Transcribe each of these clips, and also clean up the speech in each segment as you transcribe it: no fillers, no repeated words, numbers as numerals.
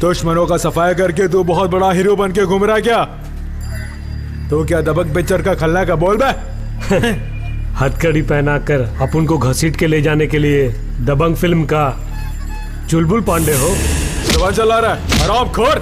दुश्मनों का सफाया करके तू बहुत बड़ा हीरो बन के घूम रहा क्या? तो क्या दबंग पिक्चर का खलनायक का बोल बे? हथकड़ी पहनाकर अपन को घसीट के ले जाने के लिए दबंग फिल्म का चुलबुल पांडे हो? जवान चला रहा है हराम खोर।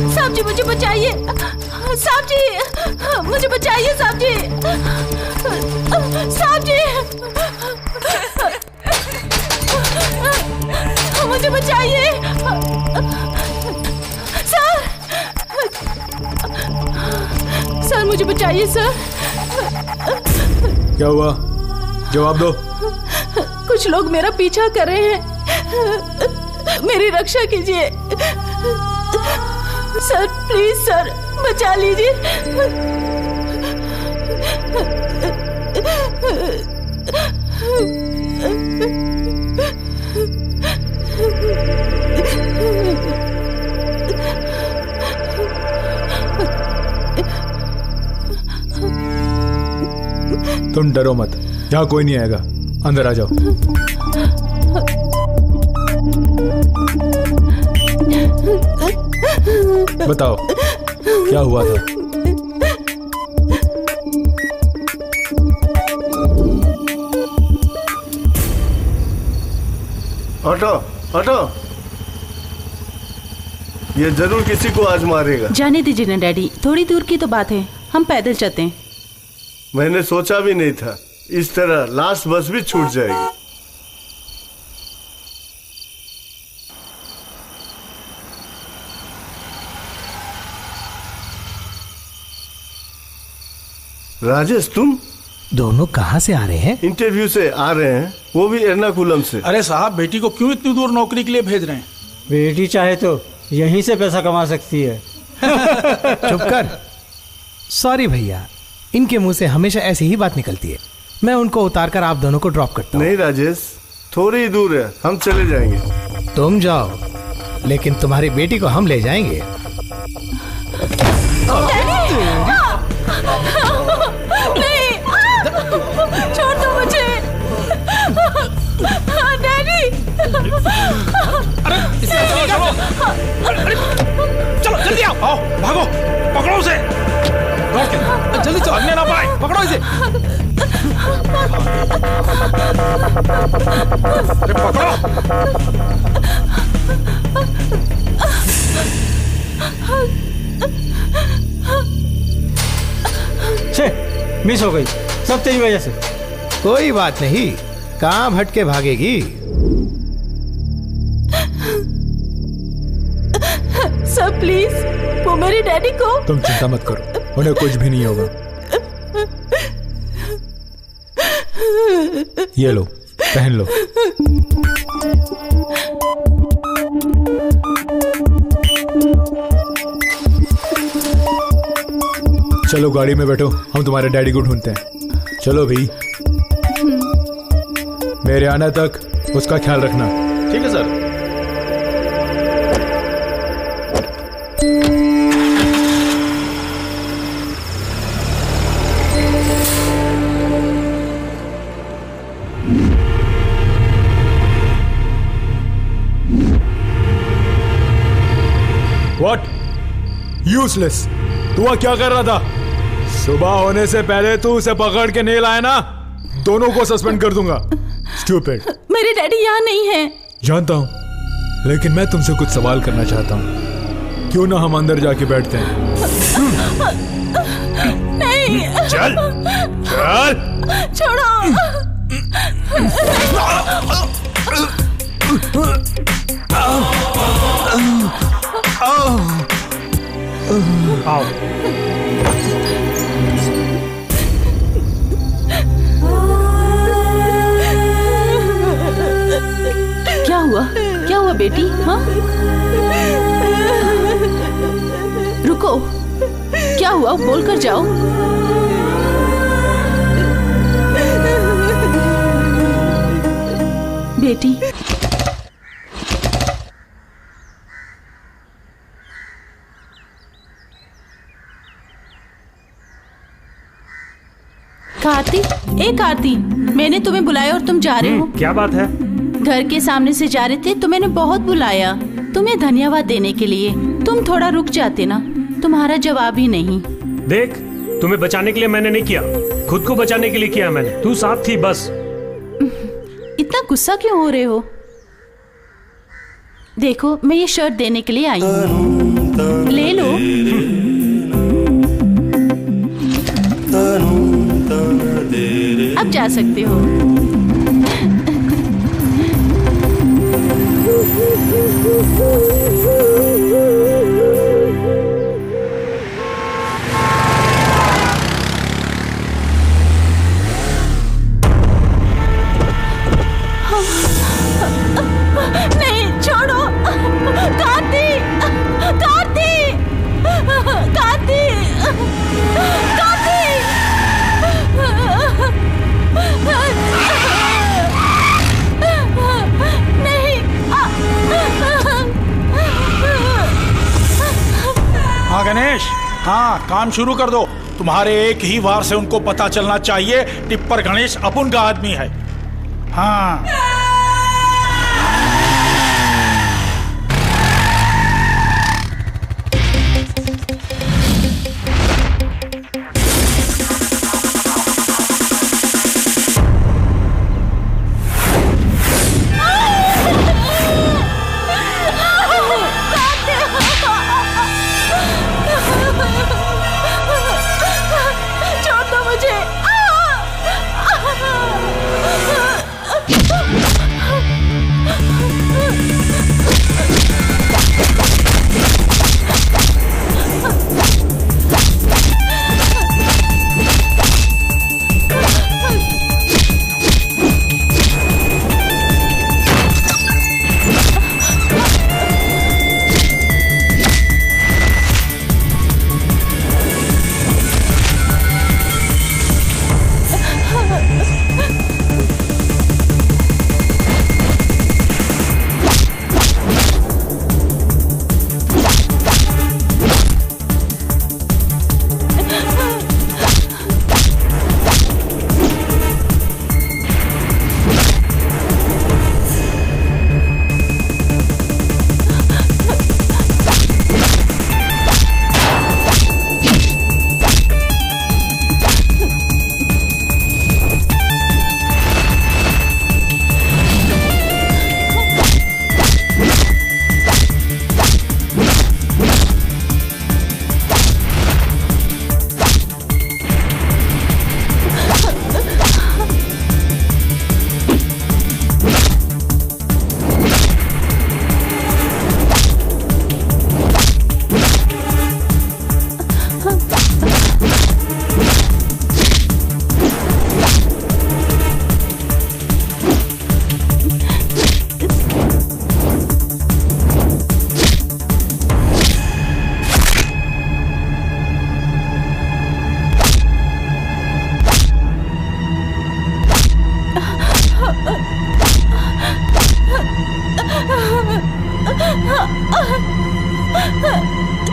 साहब जी मुझे बचाइए, साहब जी मुझे बचाइए, साहब जी, साहब जी मुझे बचाइए, सर मुझे बचाइए सर। क्या हुआ? जवाब दो। कुछ लोग मेरा पीछा कर रहे हैं, मेरी रक्षा कीजिए सर, प्लीज सर बचा लीजिए। तुम डरो मत, यहाँ कोई नहीं आएगा, अंदर आ जाओ। बताओ क्या हुआ था? हटो हटो, ये जरूर किसी को आज मारेगा। जाने दीजिए ना डैडी, थोड़ी दूर की तो बात है, हम पैदल चलते हैं। मैंने सोचा भी नहीं था इस तरह लास्ट बस भी छूट जाएगी। राजेश तुम दोनों कहाँ से आ रहे हैं? इंटरव्यू से आ रहे हैं, वो भी एर्नाकुलम से। अरे साहब, बेटी को क्यों इतनी दूर नौकरी के लिए भेज रहे हैं? बेटी चाहे तो यहीं से पैसा कमा सकती है। चुप कर। सॉरी भैया, इनके मुंह से हमेशा ऐसी ही बात निकलती है। मैं उनको उतार कर आप दोनों को ड्रॉप करता हूँ। नहीं राजेश, थोड़ी ही दूर है, हम चले जाएंगे। तुम जाओ, लेकिन तुम्हारी बेटी को हम ले जाएंगे। नहीं, छोड़ दो मुझे डैडी। अरे चलो जल्दी आओ, भागो, पकड़ो उसे, दौड़ के जल्दी चलो, भागने ना पाए, पकड़ो इसे। अरे पकड़ो। छे, मिस हो गई, सब तेरी वजह से। कोई बात नहीं, कहाँ भटके भागेगी। सर प्लीज, वो मेरे डैडी को। तुम चिंता मत करो, उन्हें कुछ भी नहीं होगा। ये लो, पहन लो। चलो गाड़ी में बैठो, हम तुम्हारे डैडी को ढूंढते हैं। चलो भी, मेरे आने तक उसका ख्याल रखना। ठीक है सर। व्हाट? यूजलेस। तू वहाँ क्या कर रहा था? सुबह होने से पहले तू उसे पकड़ के नहीं लाया ना, दोनों को सस्पेंड कर दूंगा। स्टूपिड। मेरे डैडी यहाँ नहीं है। जानता हूँ, लेकिन मैं तुमसे कुछ सवाल करना चाहता हूँ। क्यों ना हम अंदर जाके बैठते हैं? नहीं। चल चल। छोड़ो। आओ। क्या हुआ? क्या हुआ बेटी? हाँ, रुको। क्या हुआ? बोल कर जाओ। बेटी, कार्ती, ए कार्ती, मैंने तुम्हें बुलाया और तुम जा रहे हो। क्या बात है? घर के सामने से जा रहे थे तो मैंने बहुत बुलाया तुम्हें धन्यवाद देने के लिए। तुम थोड़ा रुक जाते ना, तुम्हारा जवाब ही नहीं। देख, तुम्हें बचाने के लिए मैंने नहीं किया, खुद को बचाने के लिए किया मैंने। तू साथ थी बस। इतना गुस्सा क्यों हो रहे हो? देखो, मैं ये शर्ट देने के लिए आई हूँ, ले लो। अब जा सकते हो। नहीं, छोड़ो। कार्ती, कार्ती, कार्ती, कार्ती। नहीं। हाँ गणेश, हाँ काम शुरू कर दो। तुम्हारे एक ही वार से उनको पता चलना चाहिए टिप्पर गणेश अपुन का आदमी है। हाँ छोड़ दो मुझे।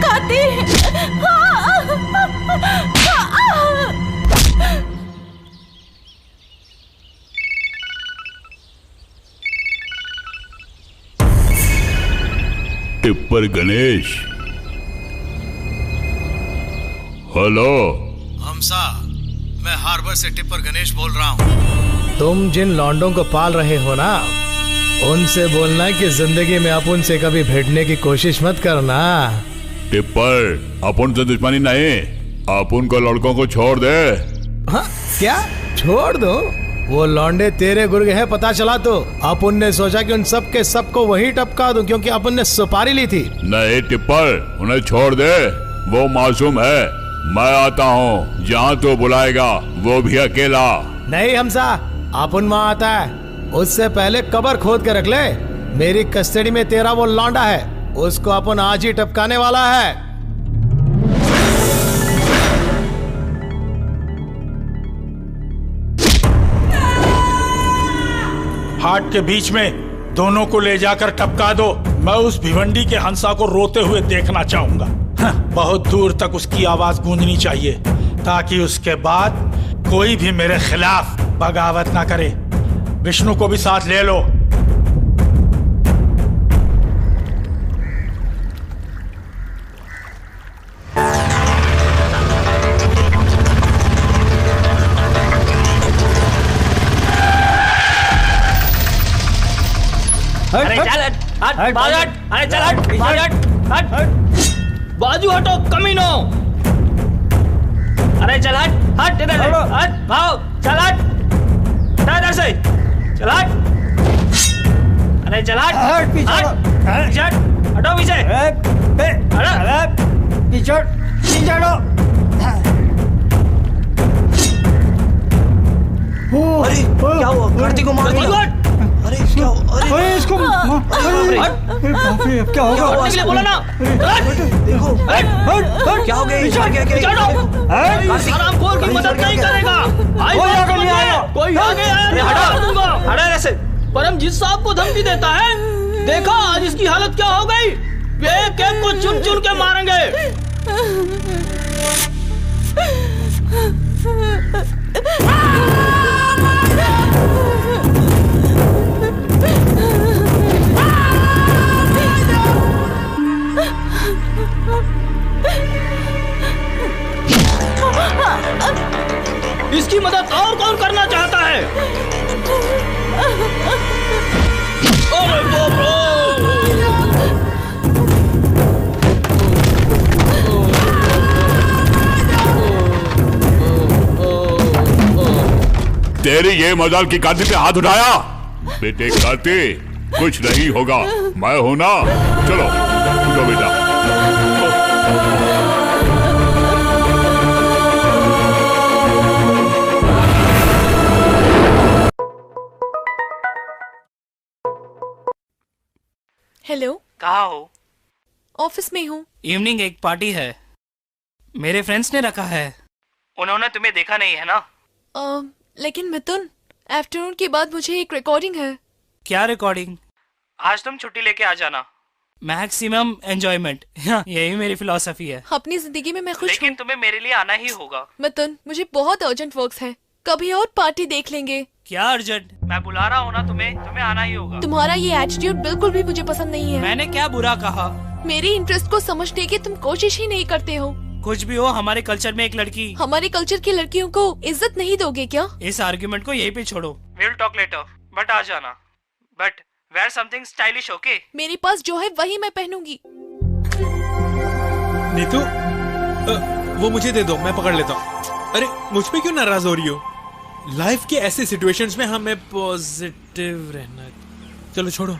कार्ती, टिप्पर गणेश, हेलो हमसा, मैं हार्बर से टिप्पर गणेश बोल रहा हूँ। तुम जिन लौंडों को पाल रहे हो ना, उनसे बोलना कि जिंदगी में अपन से कभी भिड़ने की कोशिश मत करना। टिप्पर, अपन से दुश्मनी नहीं, अपन को लड़कों को छोड़ दे। हाँ, क्या छोड़ दो? वो लौंडे तेरे गुर्ग हैं, पता चला तो अपन ने सोचा कि उन सब के सबको वही टपका दूं, क्योंकि अपन ने सुपारी ली थी। नहीं टिप्पर, उन्हें छोड़ दे, वो मासूम है। मैं आता हूँ, जहाँ तू बुलाएगा, वो भी अकेला। नहीं हमसा, अपन वहाँ आता है, उससे पहले कबर खोद के रख ले। मेरी कस्टडी में तेरा वो लौंडा है, उसको अपन आज ही टपकाने वाला है। हाट के बीच में दोनों को ले जाकर टपका दो। मैं उस भिवंडी के हंसा को रोते हुए देखना चाहूंगा। बहुत दूर तक उसकी आवाज गूंजनी चाहिए, ताकि उसके बाद कोई भी मेरे खिलाफ बगावत ना करे। विष्णु को भी साथ ले लो। अरे चल हट, बाजू हट, अरे चल हट, बाजू हट, हट, बाजू हटो कमीनो। अरे चल हट, हट इधर से, हट, भाग, चल हट, इधर से, चल हट, अरे चल हट, हट, पीछे हट, हटो पीछे, अरे पीछे हटो। अरे क्या हुआ? कार्तिक को मार दिया। अरे क्या? अरे इसको क्या होगा? हटने के लिए बोला ना। देखो क्या हो गया? हरामखोर की मदद नहीं करेगा। कोई आगे आया हटा ऐसे। परमजीत साहब को धमकी देता है। देखा आज इसकी हालत क्या हो गई। एक एक को चुन चुन के मारेंगे। इसकी मदद और कौन करना चाहता है? अरे बाप तेरी ये मजाल की कार्तिक पे हाथ उठाया। बेटे कार्तिक, कुछ नहीं होगा, मैं हूं ना। चलो उठो बेटा। हेलो, कहाँ हो? ऑफिस में हूँ। इवनिंग एक पार्टी है, मेरे फ्रेंड्स ने रखा है। उन्होंने तुम्हें देखा नहीं है ना? लेकिन मिथुन, आफ्टरनून के बाद मुझे एक रिकॉर्डिंग है। क्या रिकॉर्डिंग? आज तुम छुट्टी लेके आ जाना। मैक्सिमम एंजॉयमेंट, यही मेरी फिलॉसफी है। अपनी जिंदगी में मैं खुश हूँ। लेकिन तुम्हें मेरे लिए आना ही होगा। मिथुन, मुझे बहुत अर्जेंट वर्क्स है, कभी और पार्टी देख लेंगे। क्या अर्जेंट? मैं बुला रहा हूँ ना तुम्हें आना ही होगा। तुम्हारा ये एटीट्यूड बिल्कुल भी मुझे पसंद नहीं है। मैंने क्या बुरा कहा? मेरी इंटरेस्ट को समझने की तुम कोशिश ही नहीं करते हो। कुछ भी हो, हमारे कल्चर में एक लड़की। हमारे कल्चर की लड़कियों को इज्जत नहीं दोगे क्या? इस आर्गुमेंट को यहीं पे छोड़ो। We'll talk later, बट आ जाना। But wear something stylish, okay? मेरे पास जो है वही मैं पहनूंगी। नीतू, वो मुझे दे दो, मैं पकड़ लेता हूँ। अरे मुझ पे क्यों नाराज हो रही हो? लाइफ के ऐसे सिचुएशंस में हमें पॉजिटिव रहना। चलो छोड़ो।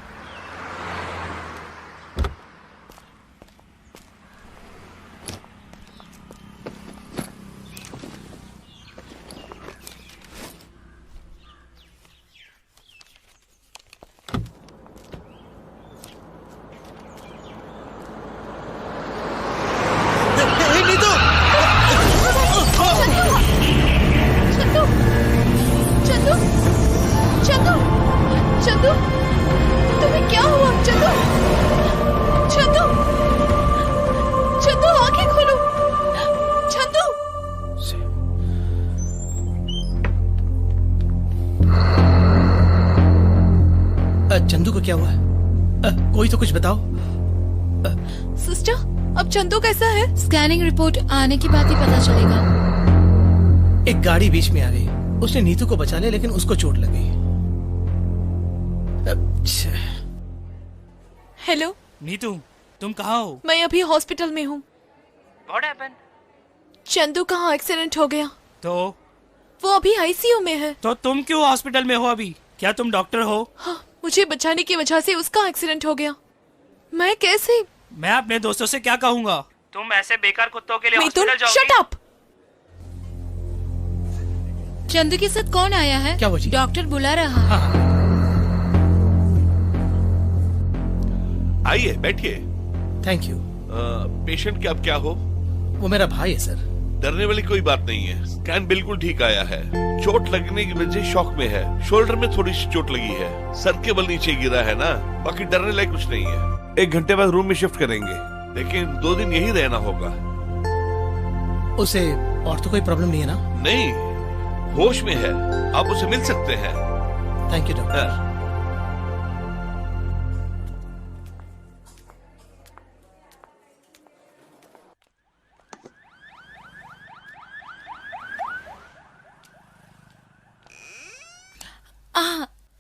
चंदू को क्या हुआ? कोई तो कुछ बताओ। सिस्टर, अब चंदू कैसा है? स्कैनिंग रिपोर्ट आने के बाद ही पता चलेगा। एक गाड़ी बीच में आ गई, उसने नीतू को बचा लिया लेकिन उसको चोट लग गई। हेलो नीतू, तुम कहाँ हो? मैं अभी हॉस्पिटल में हूँ। What happened? चंदू कहाँ एक्सीडेंट हो गया? तो वो अभी आईसीयू में है। तो तुम क्यों हॉस्पिटल में हो अभी? क्या तुम डॉक्टर हो? हाँ, मुझे बचाने की वजह से उसका एक्सीडेंट हो गया। मैं कैसे? मैं अपने दोस्तों से क्या कहूँगा? तुम ऐसे बेकार कुत्तों के लिए मिथुन, हॉस्पिटल जाओगी? Shut up! चंदू के साथ कौन आया है? क्या वो जी? डॉक्टर बुला रहा है। आइए बैठिए। Thank you. पेशेंट के अब क्या हो? वो मेरा भाई है सर। डरने वाली कोई बात नहीं है, स्कैन बिल्कुल ठीक आया है। चोट लगने की वजह से शॉक में है, शोल्डर में थोड़ी सी चोट लगी है, सर के बल नीचे गिरा है ना, बाकी डरने लायक कुछ नहीं है। 1 घंटे बाद रूम में शिफ्ट करेंगे, लेकिन 2 दिन यही रहना होगा। उसे और तो कोई प्रॉब्लम नहीं है ना? नहीं, होश में है, आप उसे मिल सकते हैं। Thank you doctor.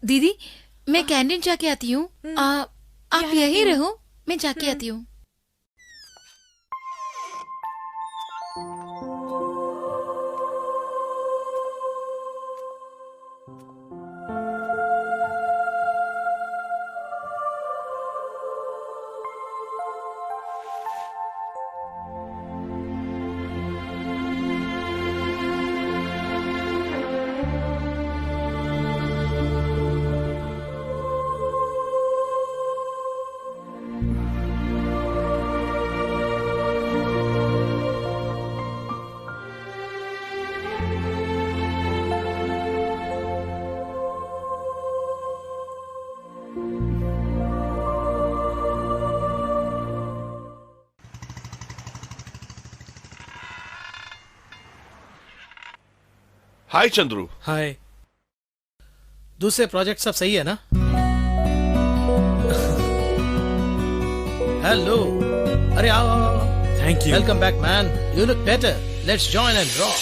दीदी, मैं कैंटीन जाके आती हूँ। आप यहीं रहो, मैं जाके आती हूँ। हाय चंद्रू। हाय। दूसरे प्रोजेक्ट सब सही है ना? हेलो। अरे आओ आओ। Thank you. Welcome back man, you look better. Let's join and rock.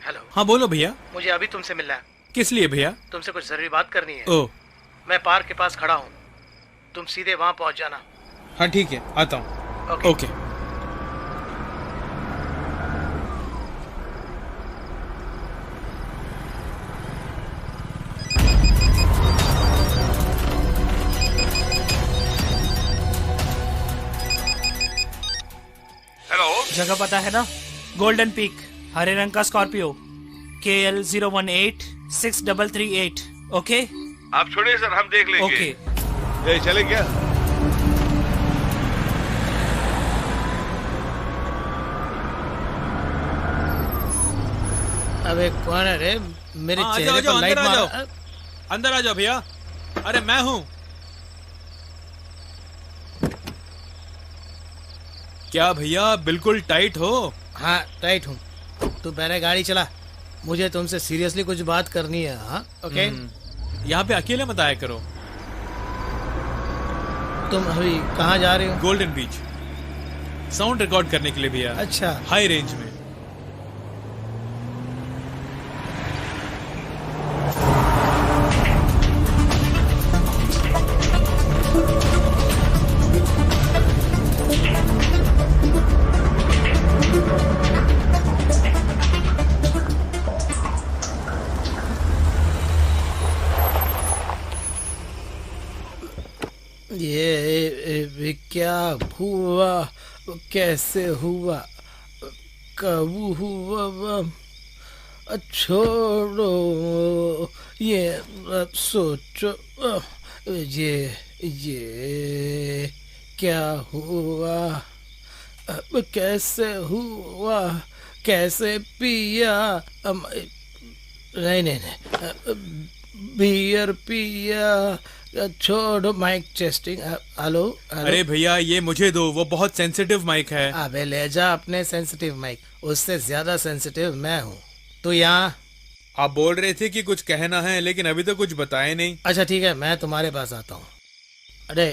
Hello. हाँ बोलो भैया। मुझे अभी तुमसे मिलना है। किस लिए भैया? तुमसे कुछ जरूरी बात करनी है। ओह। मैं पार्क के पास खड़ा हूँ, तुम सीधे वहां पहुंच जाना। हाँ ठीक है, आता हूँ। ओके। हेलो। जगह पता है ना? गोल्डन पीक, हरे रंग का स्कॉर्पियो, KL 018-6338। ओके, आप छोड़िए सर, हम देख लेंगे। ओके। ये चले क्या? अबे कौन है रे? मेरे चेहरे पर लाइट मार। अंदर आ जाओ भैया। अरे मैं हूँ। क्या भैया बिल्कुल टाइट हो? हाँ टाइट हूँ। तू पहले गाड़ी चला, मुझे तुमसे सीरियसली कुछ बात करनी है। हाँ ओके। यहाँ पे अकेले मत आया करो। तुम अभी कहाँ जा रहे हो? गोल्डन बीच, साउंड रिकॉर्ड करने के लिए भैया। अच्छा। हाई रेंज में। ये क्या हुआ? कैसे हुआ? कब हुआ? छोड़ो ये सोचो। ये क्या हुआ? कैसे हुआ? कैसे पिया? नहीं, बियर पिया। छोड़ो माइक टेस्टिंग। हेलो। अरे भैया ये मुझे दो, वो बहुत सेंसिटिव माइक है। अबे ले जा अपने सेंसिटिव माइक, उससे ज्यादा सेंसिटिव मैं हूँ। तो यहाँ आप बोल रहे थे कि कुछ कहना है, लेकिन अभी तो कुछ बताए नहीं। अच्छा ठीक है, मैं तुम्हारे पास आता हूँ। अरे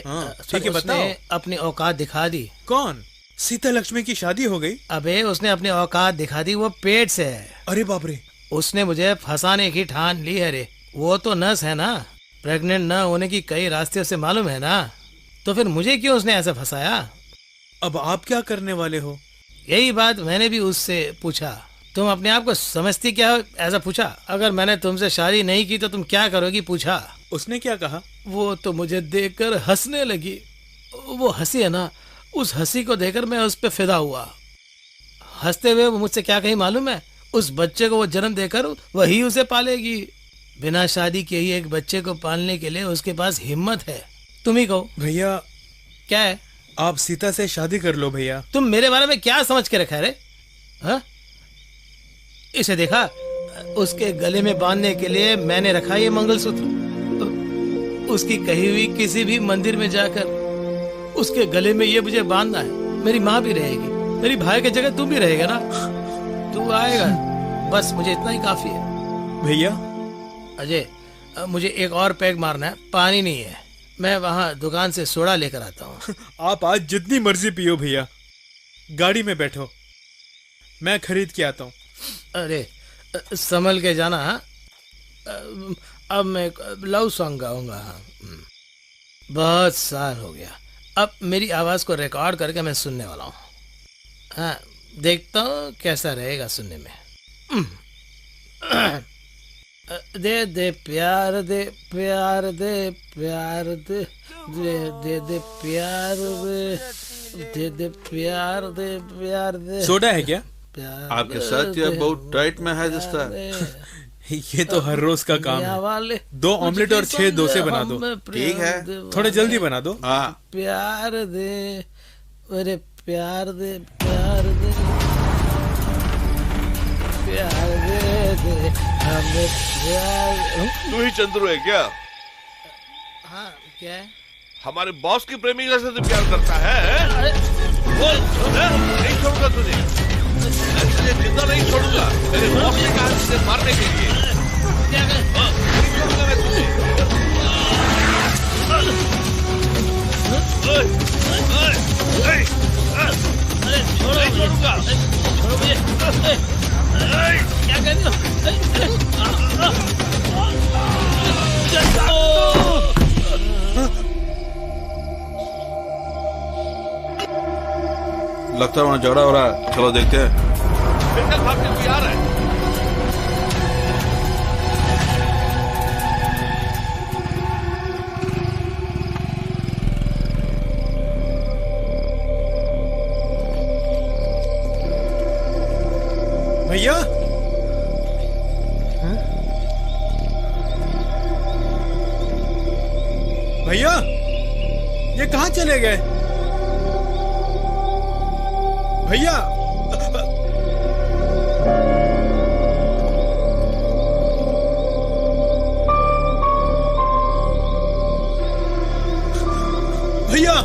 ठीक है, बताओ। अपनी औकात दिखा दी। कौन? सीता लक्ष्मी की शादी हो गई? अबे उसने अपनी औकात दिखा दी, वो पेट से है। अरे बाप रे। उसने मुझे फंसाने की ठान ली है रे। वो तो नर्स है ना, प्रेग्नेंट न होने की कई रास्ते उसे मालूम है ना, तो फिर मुझे क्यों उसने ऐसे फंसाया? अब आप क्या करने वाले हो? यही बात मैंने भी उससे पूछा। तुम अपने आप को समझती क्या हो, ऐसा पूछा। अगर मैंने तुमसे शादी नहीं की तो तुम क्या करोगी, पूछा। उसने क्या कहा? वो तो मुझे देखकर हंसने लगी। वो हंसी है ना, उस हंसी को देखकर मैं उस पर फिदा हुआ। हंसते हुए वो मुझसे क्या कही मालूम है? उस बच्चे को वो जन्म देकर वही उसे पालेगी। बिना शादी के ही एक बच्चे को पालने के लिए उसके पास हिम्मत है। तुम ही कहो भैया। क्या है? आप सीता से शादी कर लो भैया। तुम मेरे बारे में क्या समझ के रखा है रे? हाँ? इसे देखा, उसके गले में बांधने के लिए मैंने रखा ये मंगलसूत्र। उसकी कही हुई किसी भी मंदिर में जाकर उसके गले में ये मुझे बांधना है। मेरी माँ भी रहेगी, मेरी भाई की जगह तुम भी रहेगा ना, तू आएगा, बस मुझे इतना ही काफी है। भैया अजय, मुझे एक और पैग मारना है, पानी नहीं है। मैं वहाँ दुकान से सोडा लेकर आता हूँ। आप आज जितनी मर्जी पियो भैया, गाड़ी में बैठो, मैं खरीद के आता हूँ। अरे संभल के जाना। अब मैं लव सॉन्ग गाऊंगा। बहुत साल हो गया, अब मेरी आवाज को रिकॉर्ड करके मैं सुनने वाला हूँ। हाँ, देखता हूँ कैसा रहेगा सुनने में। दे दे प्यार दे, प्यार दे, प्यार दे, दे दे दे प्यार दे, दे प्यार दे, प्यार दे। सोडा है क्या? आपके साथ ये बहुत टाइट में है जिसका। ये तो हर रोज का काम है। 2 ऑमलेट और 6 डोसे बना दो। ठीक है, थोड़े जल्दी बना दो। प्यार दे, अरे प्यार दे, प्यार दे, प्यार दे, हमें प्यार। तू ही चंद्रू है क्या? हाँ, क्या है? हमारे बॉस की प्रेमिका से तू प्यार करता है? बोल, नहीं छोड़ूंगा तुझे, तुझे जिंदा नहीं छोड़ूंगा। मेरे बॉस ने कहा तुझे मारने के लिए। नहीं छोड़ूंगा मैं तुझे। नहीं छोड़ूंगा। क्या कर रहे हो? लगता है वहाँ झगड़ा हो रहा है, चलो देखते हैं। भागने को तैयार है। भैया भैया, ये कहाँ चले गए भैया? भैया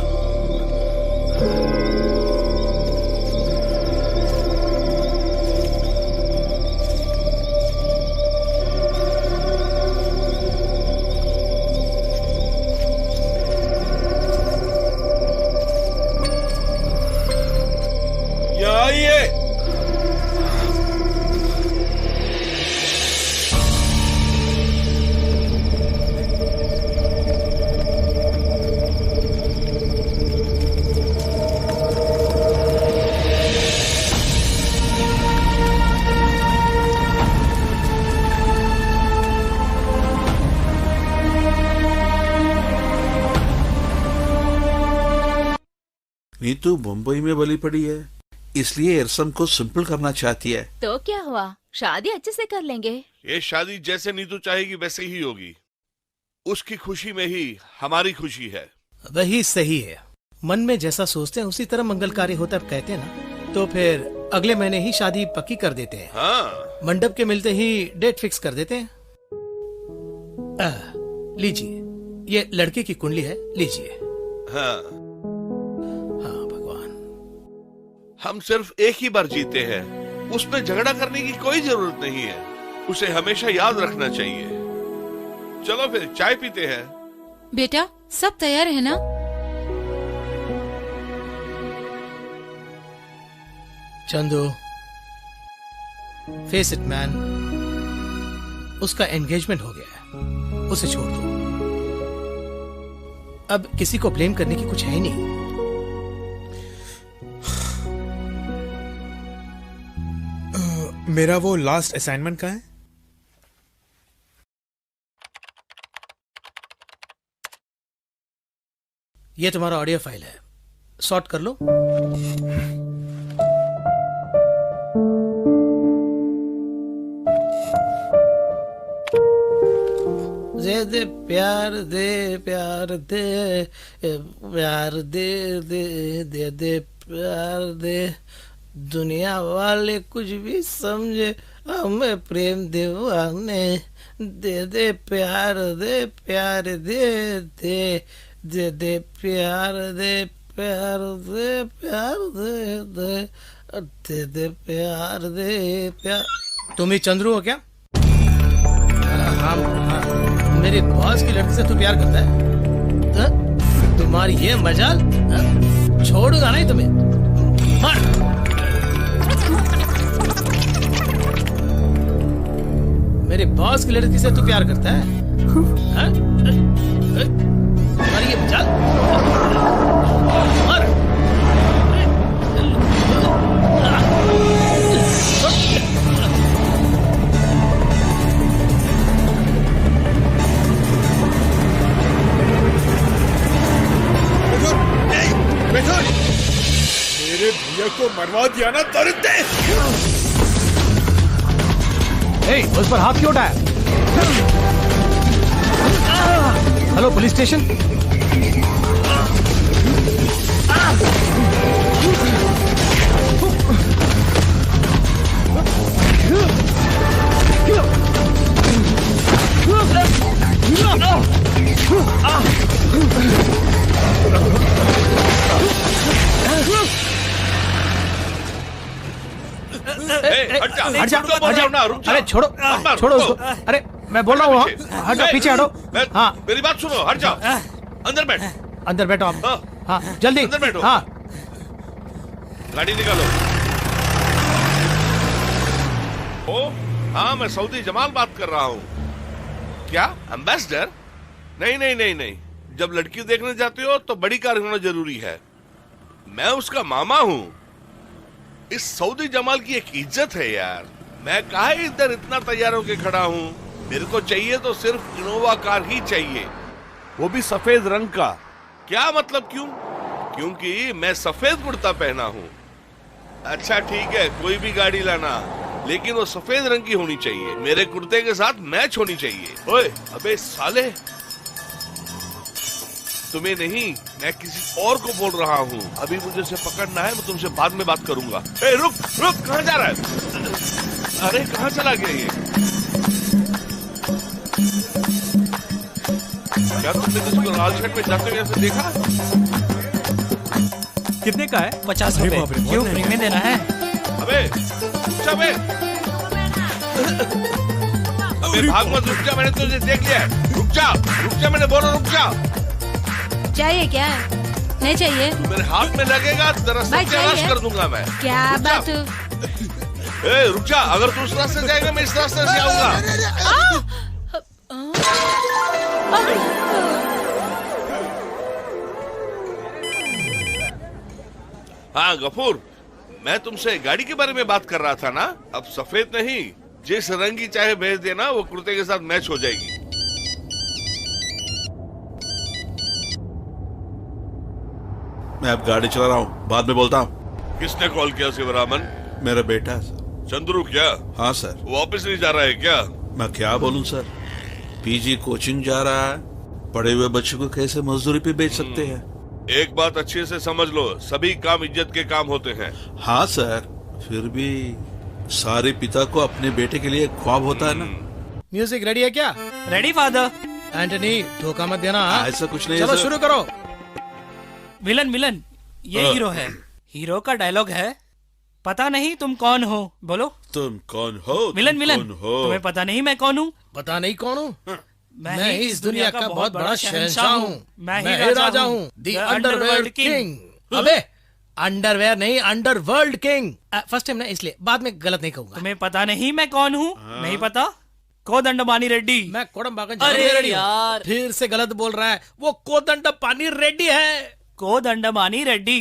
नीतू मुंबई में बली पड़ी है, इसलिए इरसम को सिंपल करना चाहती है। तो क्या हुआ, शादी अच्छे से कर लेंगे। ये शादी जैसे नीतू चाहेगी वैसे ही होगी। उसकी खुशी में ही हमारी खुशी है। वही सही है, मन में जैसा सोचते हैं उसी तरह मंगल कार्य होता है, कहते हैं ना। तो फिर अगले महीने ही शादी पक्की कर देते हैं। हाँ। मंडप के मिलते ही डेट फिक्स कर देते हैं। लीजिए, ये लड़के की कुंडली है, लीजिए। हाँ हम सिर्फ एक ही बार जीते हैं, उसमें झगड़ा करने की कोई जरूरत नहीं है। उसे हमेशा याद रखना चाहिए। चलो फिर चाय पीते हैं। बेटा सब तैयार है ना? चंदू, फेस इट मैन, उसका एंगेजमेंट हो गया है, उसे छोड़ दो। अब किसी को ब्लेम करने की कुछ है ही नहीं। मेरा वो लास्ट असाइनमेंट का है। ये तुम्हारा ऑडियो फाइल है, सॉर्ट कर लो। दे प्यार दे प्यार दे प्यार दे दे दे दे प्यार दे, दुनिया वाले कुछ भी समझे हमें प्रेम दीवाने, दे दे प्यार दे प्यार दे दे दे दे प्यार दे प्यार दे प्यार दे दे दे दे प्यार दे प्यार। तुम ही चंद्रू हो क्या? हाँ, मेरे बॉस की लड़की से तू प्यार करता है? तुम्हारी ये मजाल, छोड़ूंगा नहीं तुम्हें। मार। मेरे बॉस की लड़की से तू प्यार करता है? तुम्हारी ये मजाल, मार। मेरे भैया को मरवा दिया ना दरिंदे। उस पर हाथ क्यों उठाया? Hello police station. हट जा, अरे छोड़ो छोड़ो उसको। अरे मैं बोल रहा हूँ, हट जाओ, पीछे हटो। हाँ मेरी बात सुनो, हट जाओ, अंदर बैठ। अंदर बैठो आप। हाँ जल्दी अंदर बैठो। हाँ गाड़ी निकालो। ओ हाँ, मैं सऊदी जमाल बात कर रहा हूँ। क्या एम्बेसडर? नहीं नहीं नहीं नहीं, जब लड़की देखने जाते हो तो बड़ी कार होना जरूरी है। मैं उसका मामा हूँ। इस सऊदी जमाल की एक इज्जत है यार। मैं काहे इधर इतना तैयार होके खड़ा हूँ? मेरे को चाहिए तो सिर्फ इनोवा कार ही चाहिए, वो भी सफेद रंग का। क्या मतलब क्यों? क्योंकि मैं सफेद कुर्ता पहना हूँ। अच्छा ठीक है, कोई भी गाड़ी लाना, लेकिन वो सफेद रंग की होनी चाहिए, मेरे कुर्ते के साथ मैच होनी चाहिए। ओए अबे साले, तुम्हें नहीं, मैं किसी और को बोल रहा हूँ। अभी मुझे से पकड़ना है, मैं तुमसे बाद में बात करूंगा। ए रुक रुक, कहाँ जा रहा है? अरे कहाँ चला गया ये? क्या तुमने किसी को लाल शर्ट में जाते हुए ऐसे देखा? कितने का है? 50 रुपए। क्यों फ्री में देना है? अबे अबे अबे भाग मत, रुक जा, मैंने तुझे देख लिया है। रुक जा, मैंने बोला रुक जा। चाहिए क्या? नहीं चाहिए। मेरे हाथ में लगेगा, तेरा सत्यानाश कर दूंगा मैं। क्या बात? ए रुक जा, अगर तू उस रास्ते से जाएगा मैं इस रास्ते से आऊंगा। हाँ गफूर, मैं तुमसे गाड़ी के बारे में बात कर रहा था ना। अब सफेद नहीं, जिस रंग की चाहे भेज देना, वो कुर्ते के साथ मैच हो जाएगी। मैं अब गाड़ी चला रहा हूँ, बाद में बोलता हूँ। किसने कॉल किया शिवरामन? मेरा बेटा सर। चंद्रू क्या? हाँ सर। वो वापस नहीं जा रहा है क्या? मैं क्या बोलूं सर, पीजी कोचिंग जा रहा है। पढ़े हुए बच्चों को कैसे मजदूरी पे बेच सकते हैं? एक बात अच्छे से समझ लो, सभी काम इज्जत के काम होते हैं। हाँ सर, फिर भी सारे पिता को अपने बेटे के लिए ख्वाब होता है ना। म्यूजिक रेडी है क्या? Ready father. एंटनी धोखा मत देना। ऐसा कुछ नहीं। चलो शुरू करो। विलन ये हीरो है। हीरो का डायलॉग है, पता नहीं तुम कौन हो, बोलो। तुम कौन हो? विलन विलन, कौन हो? तुम्हें पता नहीं मैं कौन हूँ? पता नहीं कौन हूँ? मैं मैं इस दुनिया का बहुत बड़ा शहंशाह हूँ। मैं ही राजा हूँ, द अंडरवर्ल्ड किंग। अबे अंडरवेयर नहीं, अंडरवर्ल्ड किंग। फर्स्ट टाइम ना, इसलिए बाद में गलत नहीं कहूंगा। तुम्हें पता नहीं मैं कौन हूँ? नहीं पता? कोदंडपानी रेड्डी। मैं कोडम्बागन अरे रेड्डी हूँ। यार, फिर से गलत बोल रहा है। वो कोदंडपानी रेड्डी है। कोदंडपानी रेड्डी।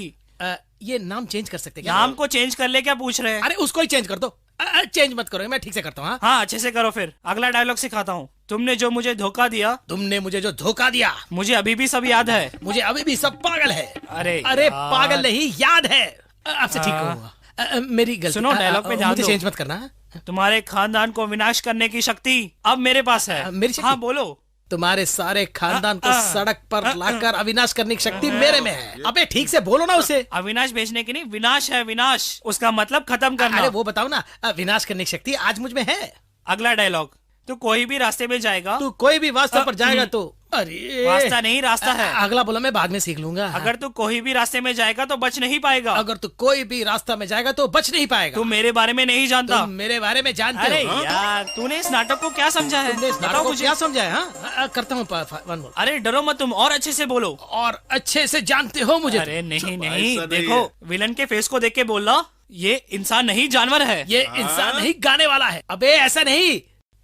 ये नाम चेंज कर सकते क्या? नाम को चेंज कर ले, क्या पूछ रहे हैं? अरे उसको ही चेंज कर दो। चेंज मत करो, मैं ठीक से करता हूँ। हाँ अच्छे से करो। फिर अगला डायलॉग सिखाता हूँ। तुमने जो मुझे धोखा दिया, तुमने मुझे जो धोखा दिया, मुझे अभी भी सब याद है। मुझे अभी भी सब पागल है। अरे अरे पागल नहीं, याद है। आपसे ठीक कहूँगा। मेरी गलती। सुनो, डायलॉग पे ध्यान मुझे दो। चेंज मत करना। तुम्हारे खानदान को विनाश करने की शक्ति अब मेरे पास है। मेरी शक्ति? हाँ बोलो। तुम्हारे सारे खानदान को सड़क पर लाकर अविनाश करने की शक्ति मेरे में है। अबे ठीक से बोलो ना उसे। अविनाश भेजने की नहीं, विनाश है विनाश। उसका मतलब खत्म करना। अरे वो बताओ ना, विनाश करने की शक्ति आज मुझ में है। अगला डायलॉग। तू कोई भी रास्ते में जाएगा, तू कोई भी वास्ते पर जाएगा तो। अरे वास्ता नहीं, रास्ता है। अगला बोला मैं बाद में सीख लूंगा। अगर तू कोई भी रास्ते में जाएगा तो बच नहीं पाएगा। अगर तू कोई भी रास्ता में जाएगा तो बच नहीं पाएगा। तू मेरे बारे में नहीं जानता। तुम मेरे बारे में जानते अरे हो। यार, तूने इस नाटक को क्या समझा है? बताओ मुझे। क्या समझा है? हाँ करता हूँ वन मोर। अरे डरो मत, तुम और अच्छे से बोलो। और अच्छे से जानते हो मुझे। अरे नहीं नहीं, देखो विलन के फेस को देख के बोलना, ये इंसान नहीं जानवर है। ये इंसान नहीं गाने वाला है। अबे ऐसा नहीं,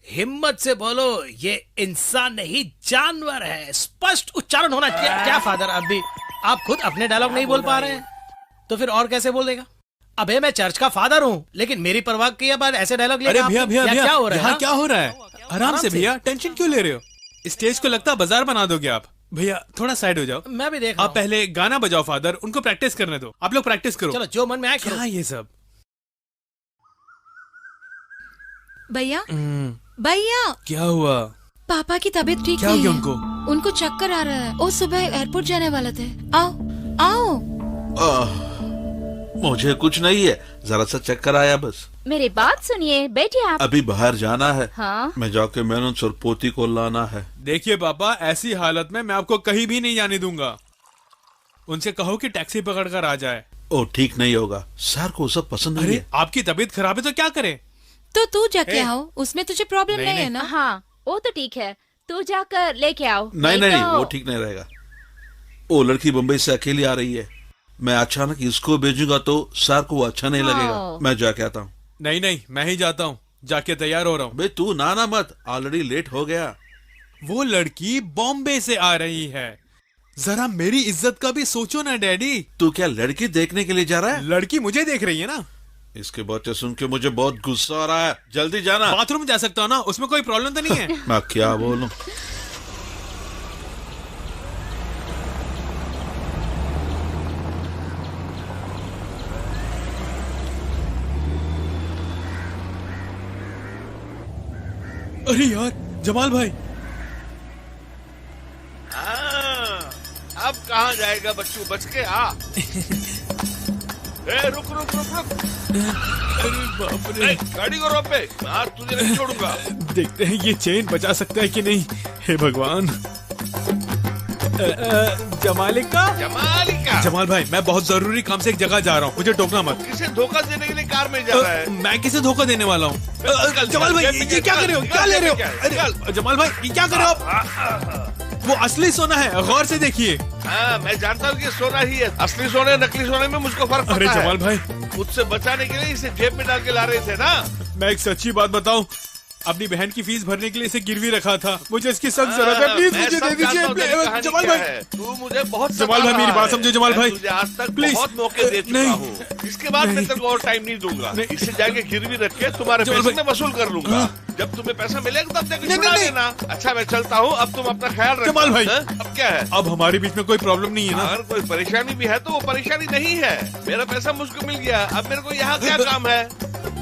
हिम्मत से बोलो, ये इंसान नहीं जानवर है। स्पष्ट उच्चारण होना चाहिए। क्या फादर, अभी आप खुद अपने डायलॉग नहीं बोल पा रहे हैं तो फिर और कैसे बोल देगा? अबे मैं चर्च का फादर हूँ, लेकिन मेरी परवाह किए बाद ऐसे डायलॉग अरे भैया भैया भैया, क्या हो रहा है? यहाँ क्या हो रहा है? आराम से भैया, टेंशन क्यों ले रहे हो? स्टेज को लगता है बाजार बना दोगे आप। भैया थोड़ा साइड हो जाओ। मैं भी देख। आप पहले गाना बजाओ फादर, उनको प्रैक्टिस करने दो। आप लोग प्रैक्टिस करो। चलो जो मन में आए करो। क्या ये सब? भैया भैया, क्या हुआ? पापा की तबीयत ठीक क्या नहीं हो है। गया उनको चक्कर आ रहा है। वो सुबह एयरपोर्ट जाने वाले थे। आओ आओ। मुझे कुछ नहीं है, जरा सा चक्कर आया बस। मेरी बात सुनिए, बैठिए आप। अभी बाहर जाना है। हाँ? मैं जाके मेनन और पोती को लाना है। देखिए पापा, ऐसी हालत में मैं आपको कहीं भी नहीं जाने दूंगा। उनसे कहो कि टैक्सी पकड़ कर आ जाए। ओ ठीक नहीं होगा, सर को सब पसंद नहीं है। आपकी तबीयत खराब है तो क्या करें? तो तू जाके आओ, उसमें तुझे प्रॉब्लम नहीं है ना? हाँ वो तो ठीक है, तू जाकर लेके आओ। नहीं नहीं, तो... वो ठीक नहीं रहेगा। वो लड़की बम्बई से अकेली आ रही है। मैं अचानक इसको भेजूंगा तो सर को अच्छा नहीं लगेगा। मैं जाके आता हूँ। नहीं नहीं, मैं ही जाता हूँ। जाके तैयार हो रहा हूँ। बे तू नाना मत, ऑलरेडी लेट हो गया। वो लड़की बॉम्बे से आ रही है। जरा मेरी इज्जत का भी सोचो ना डैडी। तू क्या लड़की देखने के लिए जा रहा है? लड़की मुझे देख रही है ना। इसके बातें सुन के मुझे बहुत गुस्सा आ रहा है। जल्दी जाना। बाथरूम जा सकता हूँ ना, उसमें कोई प्रॉब्लम तो नहीं है? मैं क्या बोलूं? अरे यार जमाल भाई। अब कहाँ जाएगा बच्चू, बच के आ। रुक रुक रुक रुक। अरे बाप रे, गाड़ी को रोक पे, मैं तुझे नहीं छोड़ूंगा। देखते हैं ये चेन बचा सकता है कि नहीं। हे भगवान। जमालिका जमाल भाई, मैं बहुत जरूरी काम से एक जगह जा रहा हूँ, मुझे टोकना मत। किसे धोखा देने के लिए कार में जा रहा है? मैं किसे धोखा देने वाला हूँ? जमाल भाई ये क्या कर रहे हो? क्या ले रहे हो? अरे जमाल भाई ये क्या कर रहे हो आप? वो असली सोना है, गौर से देखिए। हाँ मैं जानता हूँ कि सोना ही है। असली सोने नकली सोने में मुझको फर्क पड़ता है। अरे जमाल भाई, मुझसे बचाने के लिए इसे जेब में डाल के ला रहे थे ना। मैं एक सच्ची बात बताऊं, अपनी बहन की फीस भरने के लिए इसे गिरवी रखा था। मुझे इसकी सख्त जरूरत है, प्लीज मुझे दे दीजिए। जमाल भाई, तू मुझे बहुत जमाल भाई मेरी बात समझो। जमाल भाई तुझे आज तक प्लीज बहुत मौके दे चुका हूँ। इसके बाद मैं तेरे को और टाइम नहीं दूंगा। इसे जाके गिरवी रख के तुम्हारे पैसे में वसूल कर लूंगा। जब तुम्हें पैसा मिलेगा तब जाके छुड़ा देना। अच्छा मैं चलता हूँ, अब तुम अपना ख्याल रखो। जमाल भाई अब क्या है? अब हमारे बीच में कोई प्रॉब्लम नहीं है ना? अगर कोई परेशानी भी है तो वो परेशानी नहीं है। मेरा पैसा मुझको मिल गया, अब मेरे को यहाँ क्या काम है?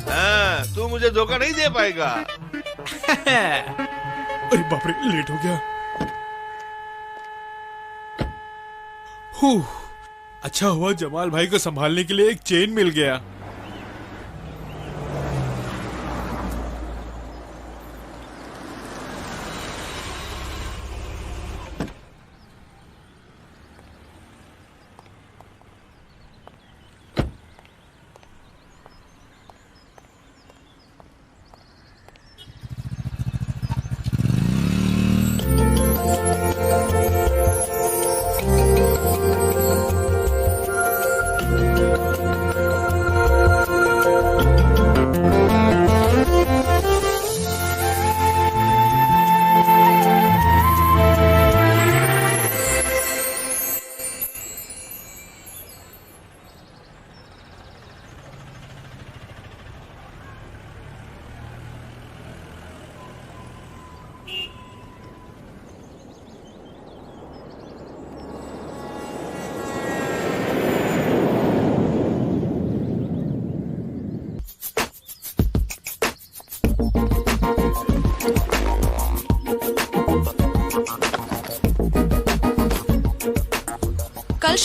हाँ, तू मुझे धोखा नहीं दे पाएगा। अरे बाप रे, लेट हो गया। अच्छा हुआ जमाल भाई को संभालने के लिए एक चेन मिल गया।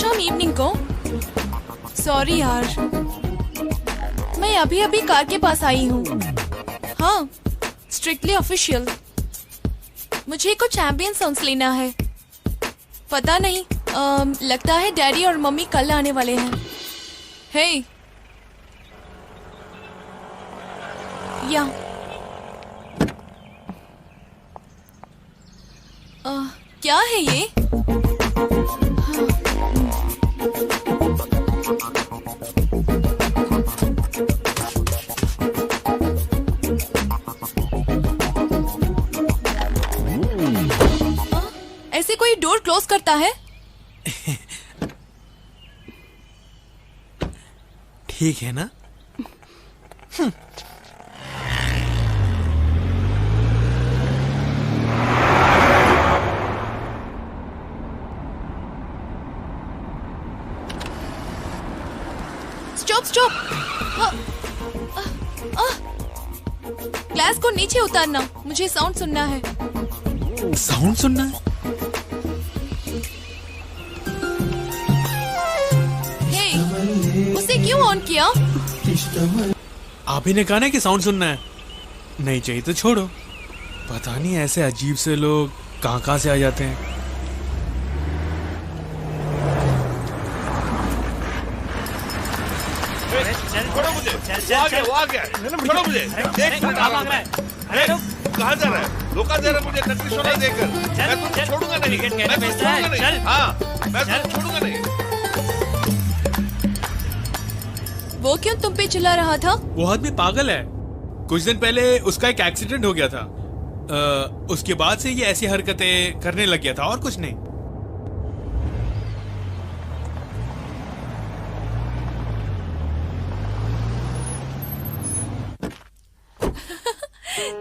शाम इवनिंग को? सॉरी यार, मैं अभी अभी कार के पास आई हूँ। हाँ, स्ट्रिक्टली ऑफिशियल। मुझे कुछ एम्बियंस साउंड्स लेना है। पता नहीं, लगता है डैडी और मम्मी कल आने वाले हैं। हे, या क्या है ये? ऐसे कोई डोर क्लोज करता है? ठीक है ना? Stop stop! ग्लास को नीचे उतारना, मुझे साउंड सुनना है। साउंड सुनना है? उसे क्यों ऑन किया? आप ही ने कहा ना कि साउंड सुनना है। नहीं चाहिए तो छोड़ो। पता नहीं ऐसे अजीब से लोग कहाँ से आ जाते हैं। छोड़ो मुझे, वो आ गया। छोड़ो मुझे, एक मिनट। अरे कहाँ जा रहा है? धोखा दे रहा है मुझे नकली सोना देकर। मैं तुझे छोड़ूंगा नहीं, मैं तुझे छोड़ूंगा नहीं। हाँ, मैं तुझे छोड़ूंगा नहीं। वो क्यों तुम पे चिल्ला रहा था? वो आदमी पागल है। कुछ दिन पहले उसका एक एक्सीडेंट हो गया था। उसके बाद से ये ऐसी हरकतें करने लग गया था, और कुछ नहीं।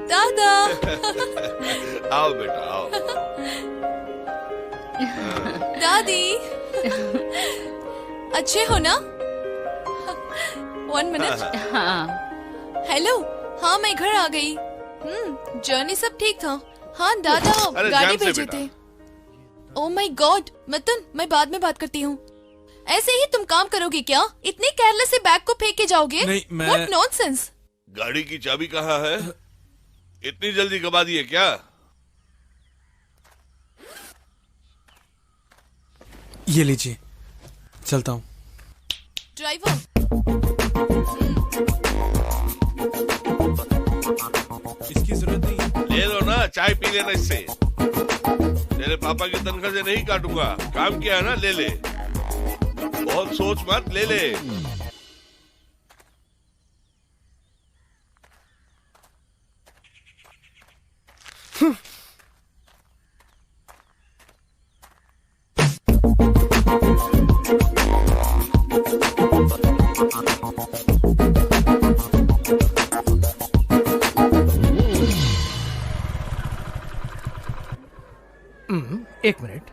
दादा। आओ बेटा, आओ। दादी, अच्छे हो ना? 1 मिनट। हेलो, हाँ मैं घर आ गई। जर्नी सब ठीक था। हाँ दादा गाड़ी भेजे थे। ओह माय गॉड मिथुन, मैं बाद में बात करती हूँ। ऐसे ही तुम काम करोगे क्या? इतने केयरलेस से बैग को फेंक के जाओगे? नहीं, मैं... What nonsense! गाड़ी की चाबी कहाँ है? इतनी जल्दी गवा दी है क्या? ये लीजिए, चलता हूँ। ड्राइवर, इसकी जरूरत नहीं। ले लो ना, चाय पी लेना इससे। तेरे पापा की तनख्वाह से नहीं काटूंगा। काम किया है ना, ले ले। बहुत सोच मत, ले ले। एक मिनट।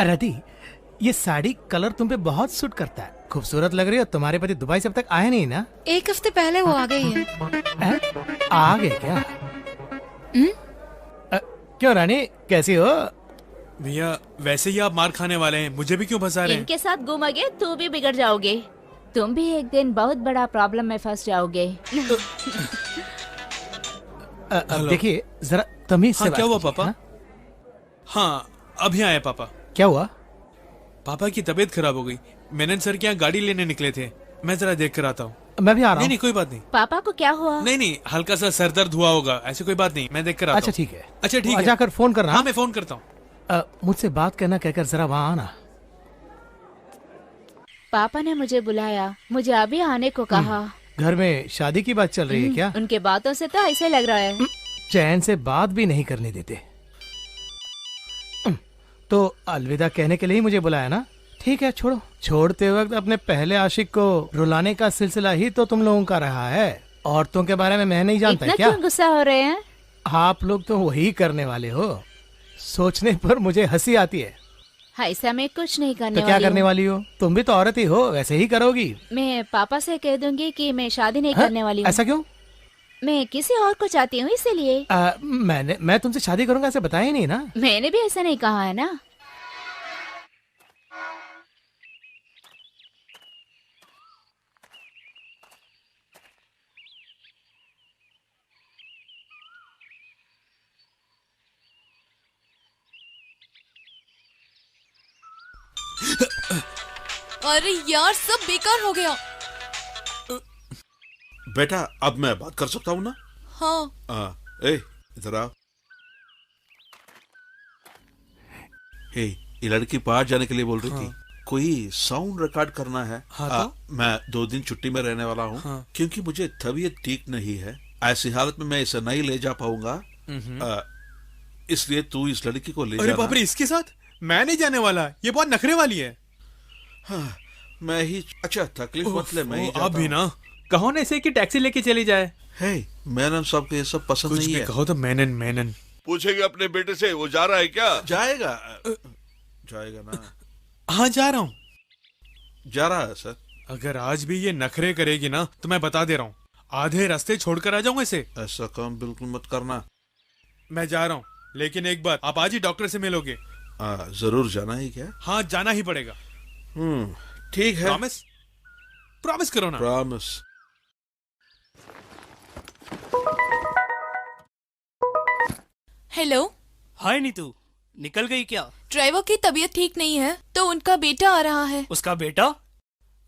रदी, ये साड़ी कलर तुम पे बहुत सूट करता है। खूबसूरत लग रही हो। तुम्हारे पति दुबई से अब तक आए नहीं ना? 1 हफ्ते पहले वो आ गई है। आ गए क्या? क्यों रानी, कैसी हो? भैया वैसे ही आप मार खाने वाले हैं, मुझे भी क्यों फंसा रहे हैं? इनके साथ घूमोगे तो भी बिगड़ जाओगे। तुम भी एक दिन बहुत बड़ा प्रॉब्लम में फंस जाओगे। देखिए जरा तमीज से। हाँ, क्या हुआ पापा? हाँ, अभी आए पापा। क्या हुआ? पापा की तबीयत खराब हो गई। मैंने सर के यहाँ गाड़ी लेने निकले थे। मैं जरा देख कर आता हूँ। मैं भी आ रहा हूँ। नहीं, कोई बात नहीं। पापा को क्या हुआ? नहीं, हल्का सा सर दर्द हुआ होगा, ऐसी कोई बात नहीं। मैं देख कर आता हूँ। अच्छा ठीक है। अच्छा ठीक है, जाकर फोन करना। हाँ मैं फोन करता हूँ। मुझसे बात करना कहकर जरा वहाँ आना। पापा ने मुझे बुलाया, मुझे अभी आने को कहा। घर में शादी की बात चल रही है क्या? उनके बातों से तो ऐसे लग रहा है। चैन से बात भी नहीं करने देते। तो अलविदा कहने के लिए ही मुझे बुलाया ना? ठीक है, छोड़ो। छोड़ते वक्त अपने पहले आशिक को रुलाने का सिलसिला ही तो तुम लोगों का रहा है। औरतों के बारे में मैं नहीं जानता इतना क्या? क्यों गुस्सा हो रहे हैं? आप लोग तो वही करने वाले हो। सोचने पर मुझे हंसी आती है। ऐसा मैं कुछ नहीं करने तो क्या वाली करने हूँ। वाली हो? तुम भी तो औरत ही हो, वैसे ही करोगी। मैं पापा से कह दूंगी कि मैं शादी नहीं करने वाली हूँ। ऐसा क्यों? मैं किसी और को चाहती हूँ, इसीलिए। मैं तुमसे शादी करूंगा ऐसे बताया ही नहीं ना? मैंने भी ऐसा नहीं कहा है ना। अरे यार सब बेकार हो गया। बेटा अब मैं बात कर सकता हूँ ना? हाँ। इधर आओ। ये लड़की बाहर जाने के लिए बोल रही थी। कोई साउंड रिकॉर्ड करना है। मैं 2 दिन छुट्टी में रहने वाला हूँ। क्योंकि मुझे तबीयत ठीक नहीं है। ऐसी हालत में मैं इसे नहीं ले जा पाऊंगा। इसलिए तू इस लड़की को ले जा। अरे बाप रे, इसके साथ मैं नहीं जाने वाला। ये बहुत नखरे वाली है। हाँ, मैं ही। अच्छा तकलीफ मत ले, मैं ही आप भी ना कहो ना इसे कि टैक्सी लेके चली जाए। मेनन साहब को ये सब पसंद नहीं है। कहो तो मेनन पूछेंगे अपने बेटे से, वो जा रहा है क्या? जाएगा ना। हाँ जा रहा हूँ। जा रहा है सर। अगर आज भी ये नखरे करेगी ना तो मैं बता दे रहा हूँ, आधे रास्ते छोड़कर आ जाऊंगा इसे। ऐसा काम बिल्कुल मत करना। मैं जा रहा हूँ, लेकिन एक बात, आप आज ही डॉक्टर से मिलोगे। जरूर जाना ही क्या? हाँ जाना ही पड़ेगा। ठीक है। प्रॉमिस करो ना। प्रॉमिस। हेलो। हाय नीतू, निकल गई क्या? ड्राइवर की तबीयत ठीक नहीं है तो उनका बेटा आ रहा है। उसका बेटा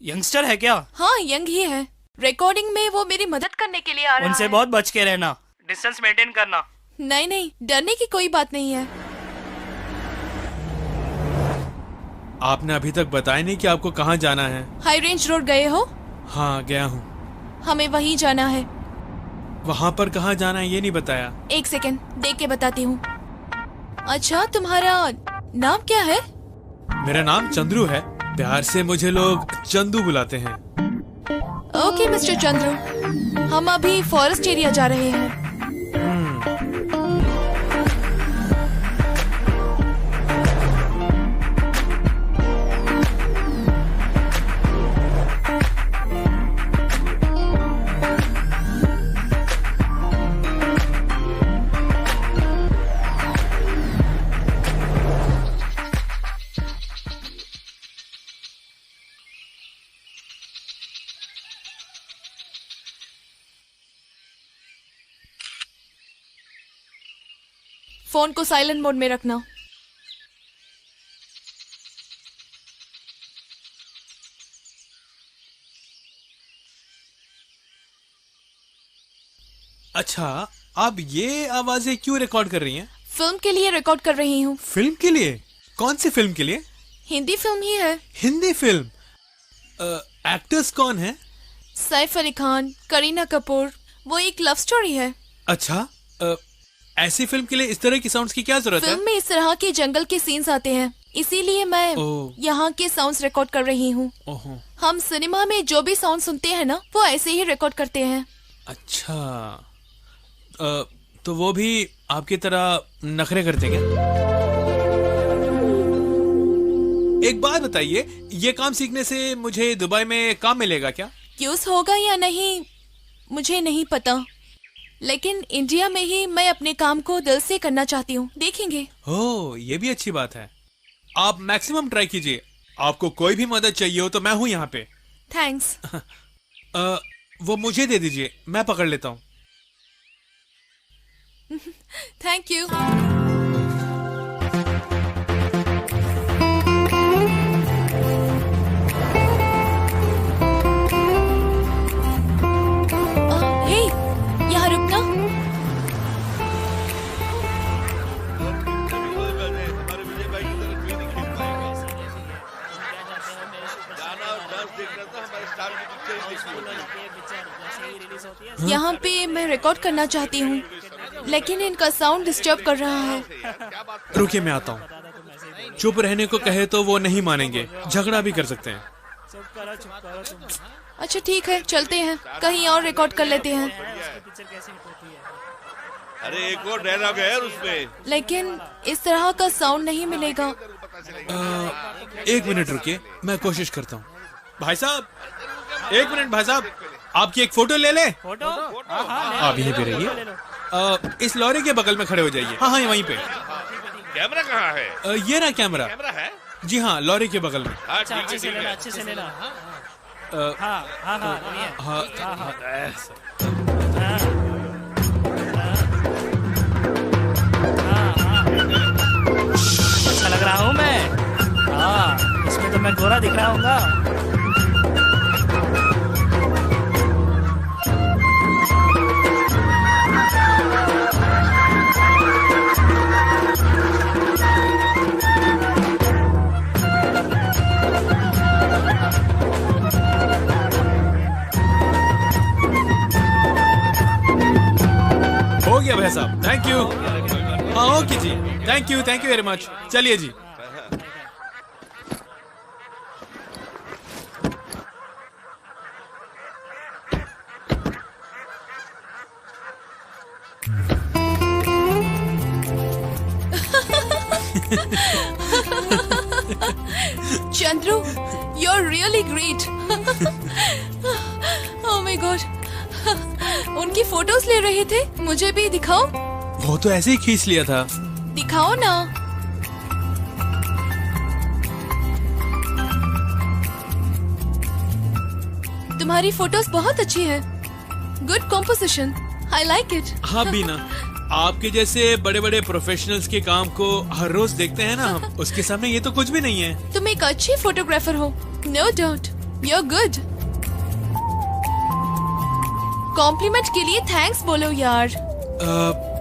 यंगस्टर है क्या? हाँ यंग ही है। रिकॉर्डिंग में वो मेरी मदद करने के लिए आ रहा है। उनसे बहुत बच के रहना, डिस्टेंस मेंटेन करना। नहीं, डरने की कोई बात नहीं है। आपने अभी तक बताया नहीं कि आपको कहाँ जाना है। हाई रेंज रोड गए हो? हाँ गया हूँ। हमें वहीं जाना है। वहाँ पर कहाँ जाना है ये नहीं बताया। एक सेकंड देख के बताती हूँ। अच्छा तुम्हारा नाम क्या है? मेरा नाम चंद्रू है। प्यार से मुझे लोग चंदू बुलाते हैं। ओके मिस्टर चंद्रू, हम अभी फॉरेस्ट एरिया जा रहे हैं। फोन को साइलेंट मोड में रखना। अच्छा, आप ये आवाजें क्यों रिकॉर्ड कर रही हैं? फिल्म के लिए रिकॉर्ड कर रही हूँ। फिल्म के लिए? कौन सी फिल्म के लिए? हिंदी फिल्म ही है। हिंदी फिल्म? एक्टर्स कौन है? सैफ अली खान, करीना कपूर। वो एक लव स्टोरी है। अच्छा, ऐसी फिल्म के लिए इस तरह की साउंड्स की क्या जरूरत है? फिल्म में इस तरह के जंगल के सीन्स आते हैं, इसीलिए मैं यहाँ के साउंड्स रिकॉर्ड कर रही हूँ। हम सिनेमा में जो भी साउंड सुनते हैं ना, वो ऐसे ही रिकॉर्ड करते हैं। अच्छा, तो वो भी आपकी तरह नखरे करते क्या? एक बात बताइए, ये काम सीखने से मुझे दुबई में काम मिलेगा क्या? क्यूज होगा या नहीं मुझे नहीं पता, लेकिन इंडिया में ही मैं अपने काम को दिल से करना चाहती हूँ। देखेंगे। ओह, ये भी अच्छी बात है। आप मैक्सिमम ट्राई कीजिए। आपको कोई भी मदद चाहिए हो तो मैं हूँ यहाँ पे। थैंक्स। वो मुझे दे दीजिए, मैं पकड़ लेता हूँ। Thank you. यहाँ रुकना। यहाँ पे मैं रिकॉर्ड करना चाहती हूँ, लेकिन इनका साउंड डिस्टर्ब कर रहा है। रुकिए, मैं आता हूँ। चुप रहने को कहे तो वो नहीं मानेंगे, झगड़ा भी कर सकते हैं। अच्छा ठीक है, चलते हैं, कहीं और रिकॉर्ड कर लेते हैं। अरे एक और डायलॉग है उसमें, लेकिन इस तरह का साउंड नहीं मिलेगा। एक मिनट रुकिए, मैं कोशिश करता हूँ। भाई साहब, एक मिनट भाई साहब, आपकी एक फोटो ले ले। फोटो? आप यहीं पे रहिए, इस लॉरी के बगल में खड़े हो जाइए। हाँ वहीं पे। कैमरा कहाँ है? ये रहा कैमरा। कैमरा है? जी हाँ, लॉरी के बगल में। अच्छे से लेना, अच्छे से लेना। अच्छा लग रहा हूँ मैं। हाँ, इसमें तो मैं गोरा दिख रहा हूँगा। हो गया भाई साहब, थैंक यू। हाँ okay ji, thank you very much. चलिए जी। Chandru, you're really great. Oh my God. उनकी फोटोज ले रहे थे, मुझे भी दिखाओ। वो तो ऐसे ही खींच लिया था। दिखाओ ना। तुम्हारी फोटोज बहुत अच्छी है। Good composition, I like it. हाँ बीना, आपके जैसे बड़े बड़े प्रोफेशनल्स के काम को हर रोज देखते हैं ना हम, उसके सामने ये तो कुछ भी नहीं है। तुम एक अच्छी फोटोग्राफर हो, no doubt, you are good. Compliment के लिए थैंक्स बोलो यार।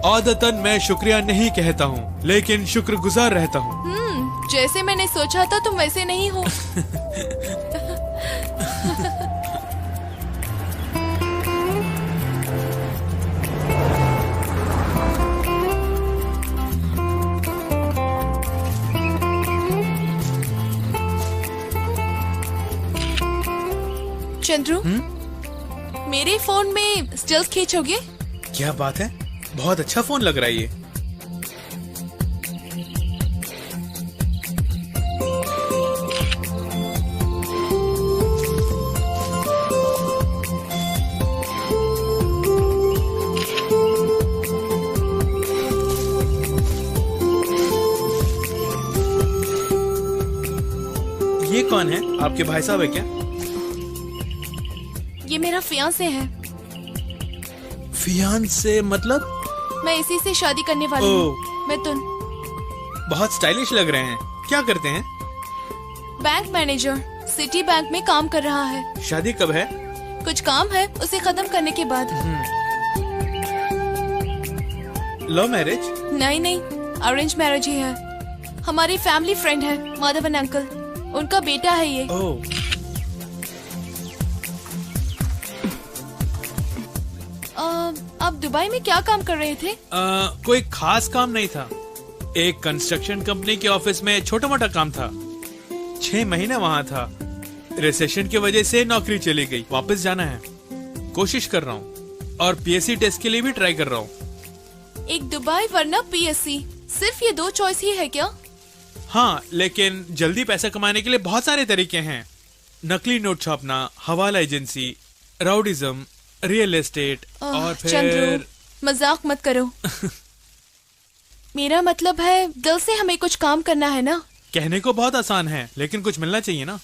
आदतन मैं शुक्रिया नहीं कहता हूँ, लेकिन शुक्रगुजार रहता हूँ। जैसे मैंने सोचा था तुम वैसे नहीं हो। चंद्रू, मेरे फोन में स्टिल्स खींचोगे? क्या बात है, बहुत अच्छा फोन लग रहा है ये। ये कौन है, आपके भाई साहब है क्या? ये मेरा फियांसे है। फियांसे मतलब? मैं इसी से शादी करने वाली हूँ। मैं तुम बहुत स्टाइलिश लग रहे हैं। क्या करते हैं? बैंक मैनेजर, सिटी बैंक में काम कर रहा है। शादी कब है? कुछ काम है, उसे खत्म करने के बाद। Love marriage? नहीं, अरेंज मैरिज ही है। हमारी फैमिली फ्रेंड है, माधवन अंकल, उनका बेटा है ये। आप दुबई में क्या काम कर रहे थे? कोई खास काम नहीं था। एक कंस्ट्रक्शन कंपनी के ऑफिस में छोटा मोटा काम था। 6 महीने वहाँ था। रिसेशन की वजह से नौकरी चली गई। वापस जाना है, कोशिश कर रहा हूँ, और पीएससी टेस्ट के लिए भी ट्राई कर रहा हूँ। एक दुबई वरना पीएससी, सिर्फ ये 2 चॉइस ही है क्या? हाँ, लेकिन जल्दी पैसा कमाने के लिए बहुत सारे तरीके हैं। नकली नोट छापना, हवाला एजेंसी, राउडिज्म, रियल एस्टेट, और फिर चंद्रू, मजाक मत करो। मेरा मतलब है, दिल से हमें कुछ काम करना है ना। कहने को बहुत आसान है, लेकिन कुछ मिलना चाहिए ना।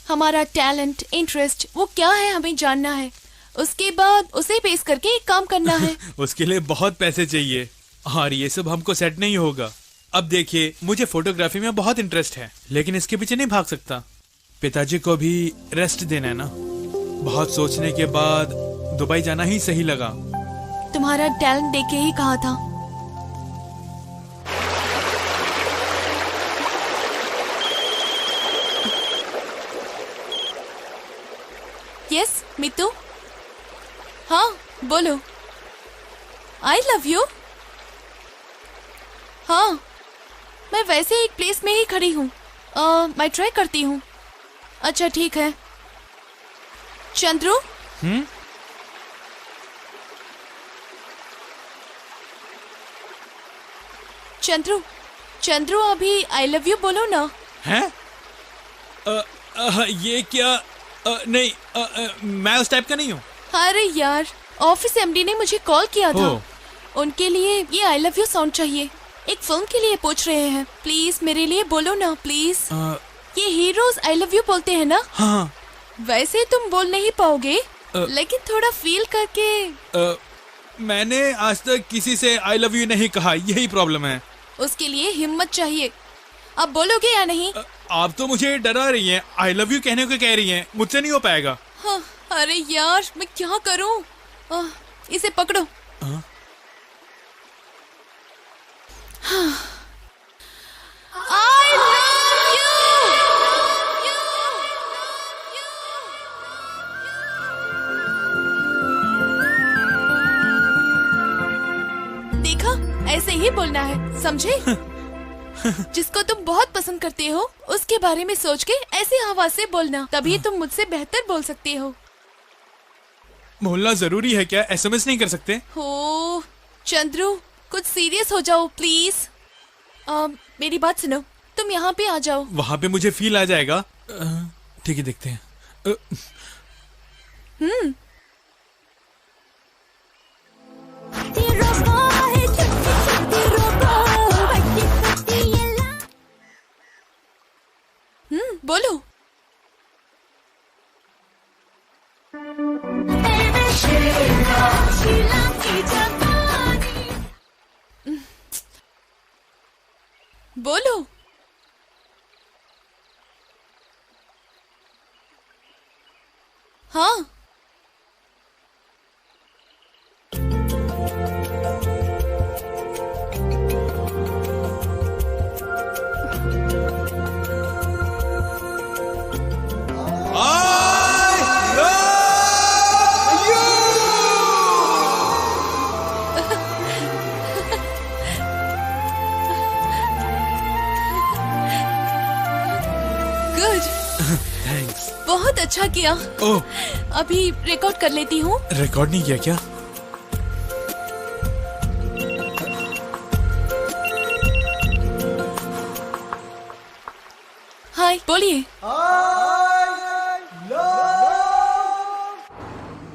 हमारा टैलेंट, इंटरेस्ट, वो क्या है हमें जानना है। उसके बाद उसे पेश करके एक काम करना है। उसके लिए बहुत पैसे चाहिए, और ये सब हमको सेट नहीं होगा। अब देखिए, मुझे फोटोग्राफी में बहुत इंटरेस्ट है, लेकिन इसके पीछे नहीं भाग सकता। पिताजी को भी रेस्ट देना है ना। बहुत सोचने के बाद दुबई जाना ही सही लगा। तुम्हारा टैलेंट देख के ही कहा था। यस मितू, हाँ बोलो। I love you. हाँ, मैं वैसे एक प्लेस में ही खड़ी हूँ। मैं ट्राई करती हूँ। अच्छा ठीक है। चंद्रू, चंद्रू अभी आई लव यू बोलो ना। हैं? ये क्या? नहीं, मैं उस टाइप का नहीं हूँ। अरे यार, ऑफिस एमडी ने मुझे कॉल किया था। उनके लिए ये आई लव यू साउंड चाहिए। एक फिल्म के लिए पूछ रहे हैं। प्लीज मेरे लिए बोलो ना, प्लीज। ये हीरोज आई लव यू बोलते हैं ना? हाँ। वैसे तुम बोल नहीं पाओगे, लेकिन थोड़ा फील करके। मैंने आज तक किसी से आई लव यू नहीं कहा, यही प्रॉब्लम है। उसके लिए हिम्मत चाहिए। अब बोलोगे या नहीं? आप तो मुझे डरा रही हैं। आई लव यू कहने को कह रही हैं, मुझसे नहीं हो पाएगा। हाँ, अरे यार मैं क्या करूं? इसे पकड़ो। I love you! ऐसे ही बोलना है, समझे? जिसको तुम बहुत पसंद करते हो उसके बारे में सोच के ऐसी आवाज से बोलना, तभी तुम मुझसे बेहतर बोल सकते हो। बोलना जरूरी है क्या? SMS नहीं कर सकते? हो चंद्रू, कुछ सीरियस हो जाओ प्लीज। मेरी बात सुनो, तुम यहाँ पे आ जाओ। वहाँ पे मुझे फील आ जाएगा। ठीक है, देखते हैं। बोलो। बोलो। हाँ थैंक्स। बहुत अच्छा किया। ओह, अभी रिकॉर्ड कर लेती हूँ। रिकॉर्ड नहीं किया क्या? हाय, बोलिए।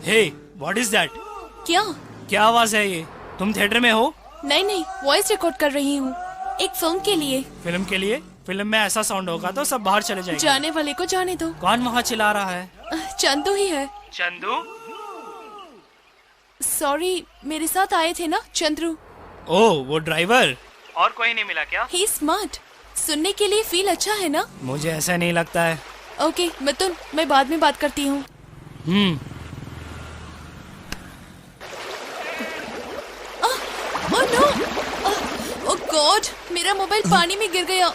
हे, व्हाट इज दैट? क्या आवाज है ये? तुम थिएटर में हो? नहीं, वॉइस रिकॉर्ड कर रही हूँ, एक फिल्म के लिए। फिल्म के लिए? फिल्म में ऐसा साउंड होगा तो सब बाहर चले जाएंगे। जाने वाले को जाने दो। कौन वहाँ चिल्ला रहा है? चंदू ही है। चंदू? सॉरी, मेरे साथ आए थे ना चंद्रू। ओह, वो ड्राइवर। और कोई नहीं मिला क्या? ही स्मार्ट, सुनने के लिए फील अच्छा है ना? मुझे ऐसा नहीं लगता है। ओके मिथुन, मैं बाद में बात करती हूँ। ओह नो, ओह गॉड, मेरा मोबाइल पानी में गिर गया।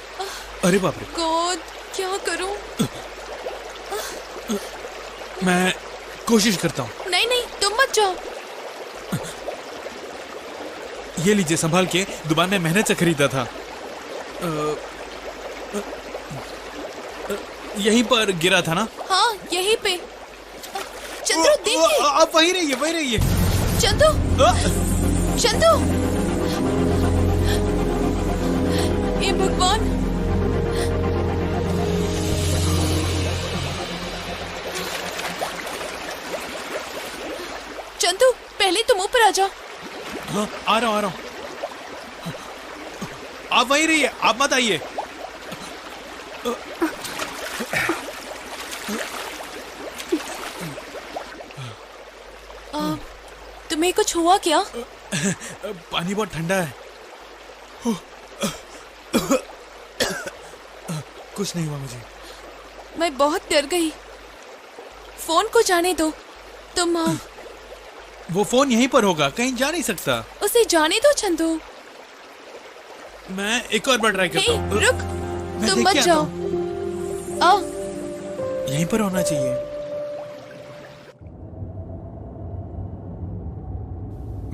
अरे बाप रे। गॉड, क्या करूँ? मैं कोशिश करता हूँ। नहीं, तुम मत जाओ। ये लीजिए, संभाल के, दुकान में मेहनत से खरीदा था। यहीं पर गिरा था ना? हाँ, यहीं पे। चंदू देखिए। आप वहीं रहिए। चंदू, चंदू, हे भगवान। चंदू, पहले तुम ऊपर आ जाओ। हाँ, आ रहा हूँ। आप वहीं रहिए, आप मत आइए। तुम्हें कुछ हुआ क्या? पानी बहुत ठंडा है। कुछ नहीं हुआ मुझे। मैं बहुत डर गई। फोन को जाने दो। तुम वो फोन यहीं पर होगा, कहीं जा नहीं सकता। उसे जाने दो चंदू। मैं एक और बार ट्राई करता हूँ। रुक, तुम मत जाओ। आओ। यहीं पर होना चाहिए।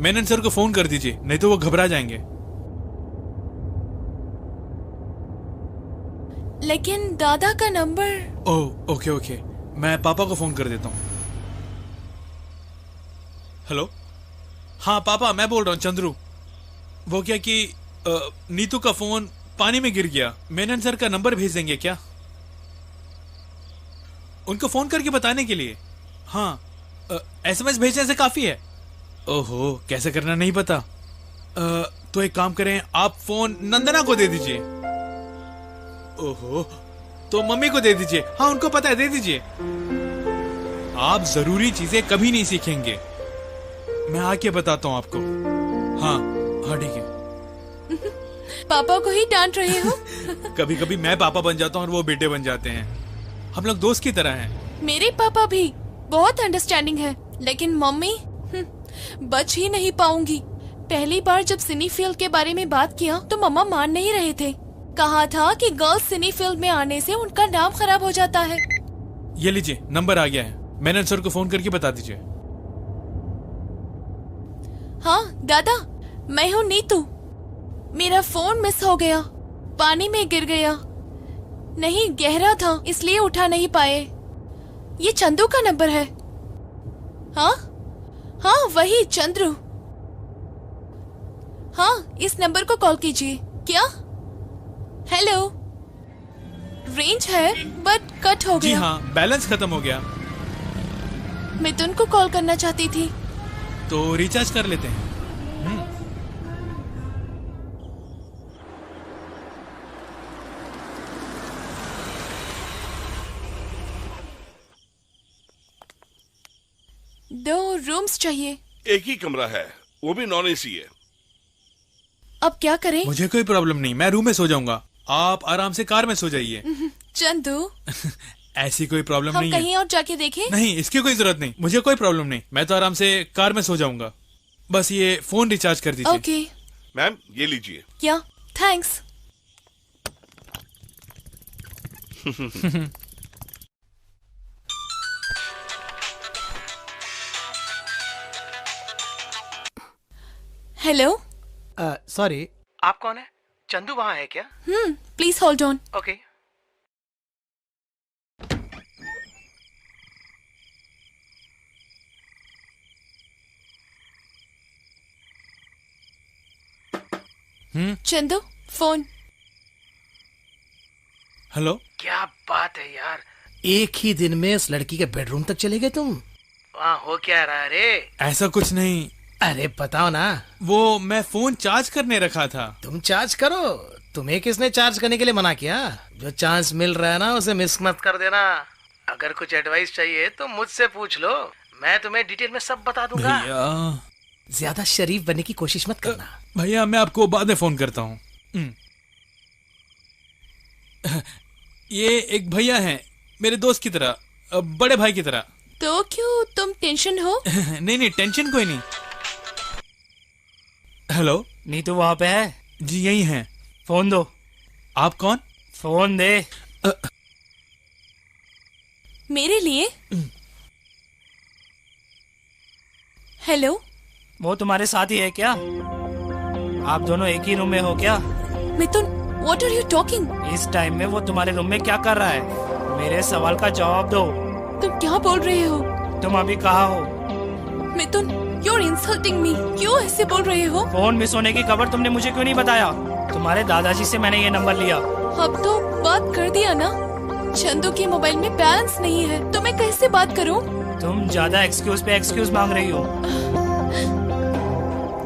मेनन सर को फोन कर दीजिए, नहीं तो वो घबरा जाएंगे। लेकिन दादा का नंबर। ओह, ओके, मैं पापा को फोन कर देता हूँ। हेलो, हाँ पापा, मैं बोल रहा हूँ चंद्रू। वो क्या कि नीतू का फोन पानी में गिर गया। मेनन सर का नंबर भेज देंगे क्या उनको फोन करके बताने के लिए? हाँ, SMS भेजने से काफी है। ओहो, कैसे करना नहीं पता। तो एक काम करें, आप फोन नंदना को दे दीजिए। ओहो, तो मम्मी को दे दीजिए। हाँ, उनको पता है, दे दीजिए। आप जरूरी चीजें कभी नहीं सीखेंगे, मैं आके बताता हूँ आपको। हाँ, ठीक है। पापा को ही डांट रहे हो? कभी कभी मैं पापा बन जाता हूँ और वो बेटे बन जाते हैं। हम लोग दोस्त की तरह हैं। मेरे पापा भी बहुत अंडरस्टैंडिंग है, लेकिन मम्मी बच ही नहीं पाऊंगी। पहली बार जब सिनी फील्ड के बारे में बात किया तो मम्मा मान नहीं रहे थे। कहा था कि गर्ल्स सिनी फील्ड में आने से उनका नाम खराब हो जाता है। ये लीजिए, नंबर आ गया है। मेनन सर को फोन करके बता दीजिए। हाँ दादा, मैं हूँ नीतू। मेरा फोन मिस हो गया, पानी में गिर गया। नहीं, गहरा था इसलिए उठा नहीं पाए। ये चंदू का नंबर है। हाँ हाँ, वही चंद्रू। हाँ, इस नंबर को कॉल कीजिए। क्या? हेलो, रेंज है बट कट हो गया। जी हाँ, बैलेंस खत्म हो गया। मिथुन को कॉल करना चाहती थी। तो रिचार्ज कर लेते हैं। दो रूम्स चाहिए। एक ही कमरा है, वो भी नॉन एसी है। अब क्या करें? मुझे कोई प्रॉब्लम नहीं, मैं रूम में सो जाऊंगा। आप आराम से कार में सो जाइए। चंदू, ऐसी कोई प्रॉब्लम नहीं हम कहीं और जाके देखें? नहीं, इसकी कोई जरूरत नहीं, मुझे कोई प्रॉब्लम नहीं। मैं तो आराम से कार में सो जाऊंगा। बस ये फोन रिचार्ज कर दीजिए। ओके। मैम, ये लीजिए। क्या? थैंक्स। हेलो। सॉरी, आप कौन है? चंदू वहाँ है क्या? Please hold on. Okay. Chandu, phone. Hello. क्या बात है यार, एक ही दिन में इस लड़की के बेडरूम तक चले गए तुम? वहाँ हो क्या रहा है रे? ऐसा कुछ नहीं। अरे बताओ ना। वो मैं फोन चार्ज करने रखा था। तुम चार्ज करो, तुम्हें किसने चार्ज करने के लिए मना किया? जो चांस मिल रहा है ना उसे मिस मत कर देना। अगर कुछ एडवाइस चाहिए तो मुझसे पूछ लो, मैं तुम्हें डिटेल में सब बता दूंगा। भैया, ज्यादा शरीफ बनने की कोशिश मत करना। भैया मैं आपको बाद में फोन करता हूँ। ये एक भैया हैं, मेरे दोस्त की तरह, बड़े भाई की तरह। तो क्यों तुम टेंशन हो? नहीं नहीं, टेंशन कोई नहीं। हेलो। नीतू वहाँ पे है? जी यही हैं। फोन दो। आप कौन? फोन दे। मेरे लिए? हेलो। वो तुम्हारे साथ ही है क्या? आप दोनों एक ही रूम में हो क्या? मिथुन, व्हाट आर यू टॉकिंग? इस टाइम में वो तुम्हारे रूम में क्या कर रहा है? मेरे सवाल का जवाब दो। तुम क्या बोल रहे हो? तुम अभी कहाँ हो? मिथुन, you're insulting me. क्यों ऐसे बोल रहे हो? फोन मिस होने की खबर तुमने मुझे क्यों नहीं बताया? तुम्हारे दादाजी से मैंने ये नंबर लिया। अब तो बात कर दिया ना। चंदू के मोबाइल में बैलेंस नहीं है तो मैं कैसे बात करूं? तुम ज्यादा एक्सक्यूज पे एक्सक्यूज मांग रही हो।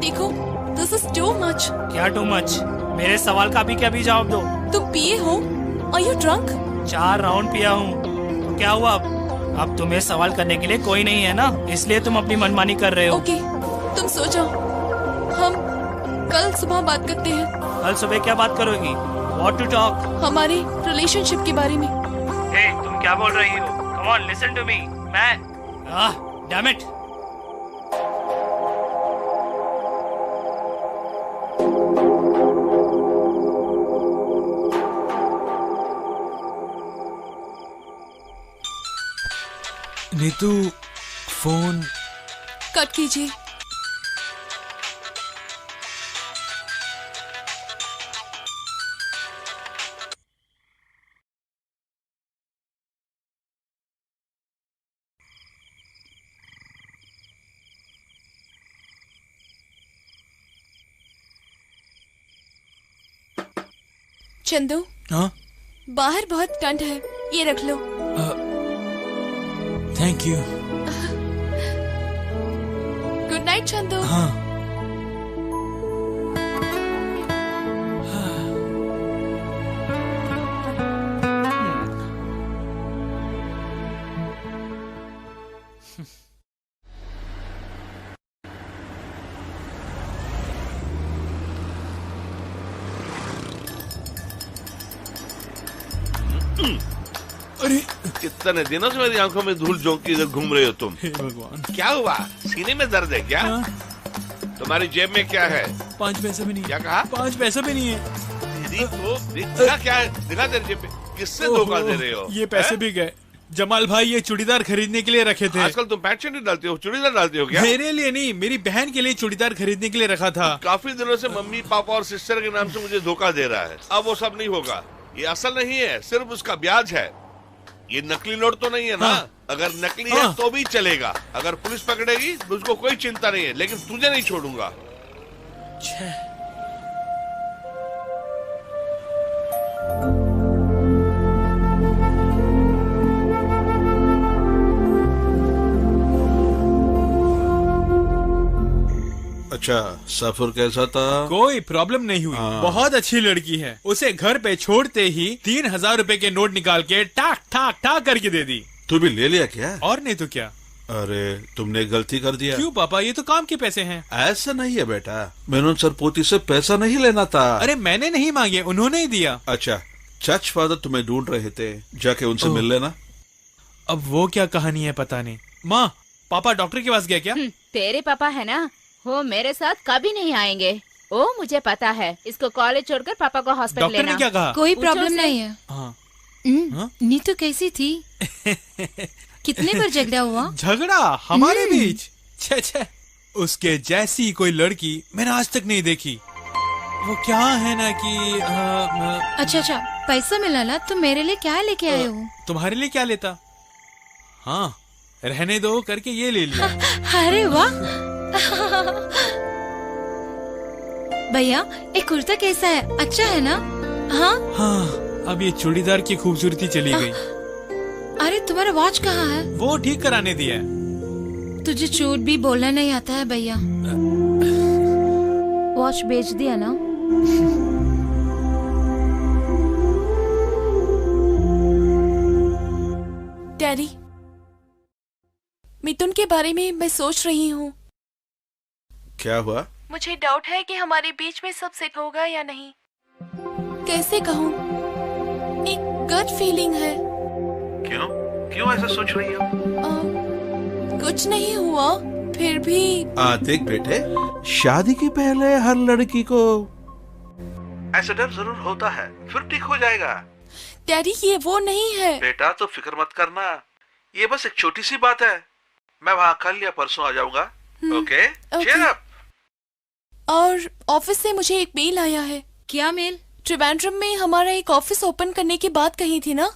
देखो, this is too much. क्या too much? मेरे सवाल का अभी के अभी जवाब दो। तुम पिए हो? Are you drunk? 4 राउंड पिया हूँ। तो क्या हुआ अब तुम्हें सवाल करने के लिए कोई नहीं है ना, इसलिए तुम अपनी मनमानी कर रहे हो। ओके, तुम सो जाओ, हम कल सुबह बात करते हैं। कल सुबह क्या बात करोगी? What to talk? हमारे रिलेशनशिप के बारे में। Hey, तुम क्या बोल रही हो? Come on, listen to me. damn it. Neetu, phone cut कीजिए। चंदू। हाँ? बाहर बहुत ठंड है, ये रख लो। Thank you. Good night Chandu. हाँ। अरे कितने दिनों से मेरी आंखों में धूल झोंक के इधर घूम रहे हो तुम। हे भगवान, क्या हुआ? सीने में दर्द है क्या? तुम्हारी जेब में क्या है? 5 पैसे भी नहीं। क्या कहा? 5 पैसे भी नहीं है। तेरी तो दिखा क्या है? दिखा तेरी जेब में। किससे धोखा दे रहे हो? ये पैसे भी गए। जमाल भाई ये चूड़ीदार खरीदने के लिए रखे थे। आजकल तुम पैंट शर्ट डालते हो, चूड़ीदार डालते हो क्या? मेरे लिए नहीं, मेरी बहन के लिए चूड़ीदार खरीदने के लिए रखा था। काफी दिनों से मम्मी पापा और सिस्टर के नाम से मुझे धोखा दे रहा है। अब वो सब नहीं होगा, ये असल नहीं है, सिर्फ उसका ब्याज है। ये नकली नोट तो नहीं है ना? अगर नकली है तो भी चलेगा। अगर पुलिस पकड़ेगी मुझको कोई चिंता नहीं है, लेकिन तुझे नहीं छोड़ूंगा। अच्छा, सफर कैसा था? कोई प्रॉब्लम नहीं हुई। बहुत अच्छी लड़की है। उसे घर पे छोड़ते ही 3,000 रुपए के नोट निकाल के टाक टाक टाक करके दे दी। तू भी ले लिया क्या? और नहीं तो क्या। अरे तुमने गलती कर दिया। क्यों पापा, ये तो काम के पैसे हैं। ऐसा नहीं है बेटा, मेनन सर पोती से पैसा नहीं लेना था। अरे मैंने नहीं मांगे, उन्होंने ही दिया। अच्छा, चर्च फादर तुम्हें ढूंढ रहे थे, जाके उनसे मिल लेना। अब वो क्या कहानी है पता नहीं। माँ, पापा डॉक्टर के पास गया क्या? तेरे पापा है ना, वो मेरे साथ कभी नहीं आएंगे। ओ मुझे पता है। इसको कॉलेज छोड़कर पापा को हॉस्पिटल लेना। डॉक्टर ने क्या कहा? कोई प्रॉब्लम नहीं है। हाँ। नीतू कैसी थी? कितने बार झगड़ा हुआ? झगड़ा हमारे बीच? छे छे, उसके जैसी कोई लड़की मैंने आज तक नहीं देखी। वो क्या है ना कि अच्छा, पैसा मिला ना, तो मेरे लिए क्या लेके आए हो? तुम्हारे लिए क्या लेता? हाँ, रहने दो करके ये ले लिया। अरे वाह भैया, ये कुर्ता कैसा है? अच्छा है ना? हाँ, अब ये चूड़ीदार की खूबसूरती चली गई। अरे तुम्हारा वॉच कहाँ है? वो ठीक कराने दिया है। तुझे झूठ भी बोलना नहीं आता है भैया। वॉच बेच दिया ना? डैडी, मिथुन के बारे में मैं सोच रही हूँ। क्या हुआ? मुझे डाउट है कि हमारे बीच में सब सेट होगा या नहीं। कैसे कहूँ, एक गट फीलिंग है। क्यों ऐसा सोच रही हो? कुछ नहीं हुआ, फिर भी। देख बेटे, शादी के पहले हर लड़की को ऐसा डर जरूर होता है, फिर ठीक हो जाएगा। डैडी, ये वो नहीं है। बेटा तो फिक्र मत करना, ये बस एक छोटी सी बात है। मैं वहाँ कल या परसों आ जाऊंगा। ओके? Cheer up। और ऑफिस से मुझे एक मेल आया है। क्या मेल? त्रिवेंद्रम में हमारा एक ऑफिस ओपन करने की बात कही थी ना,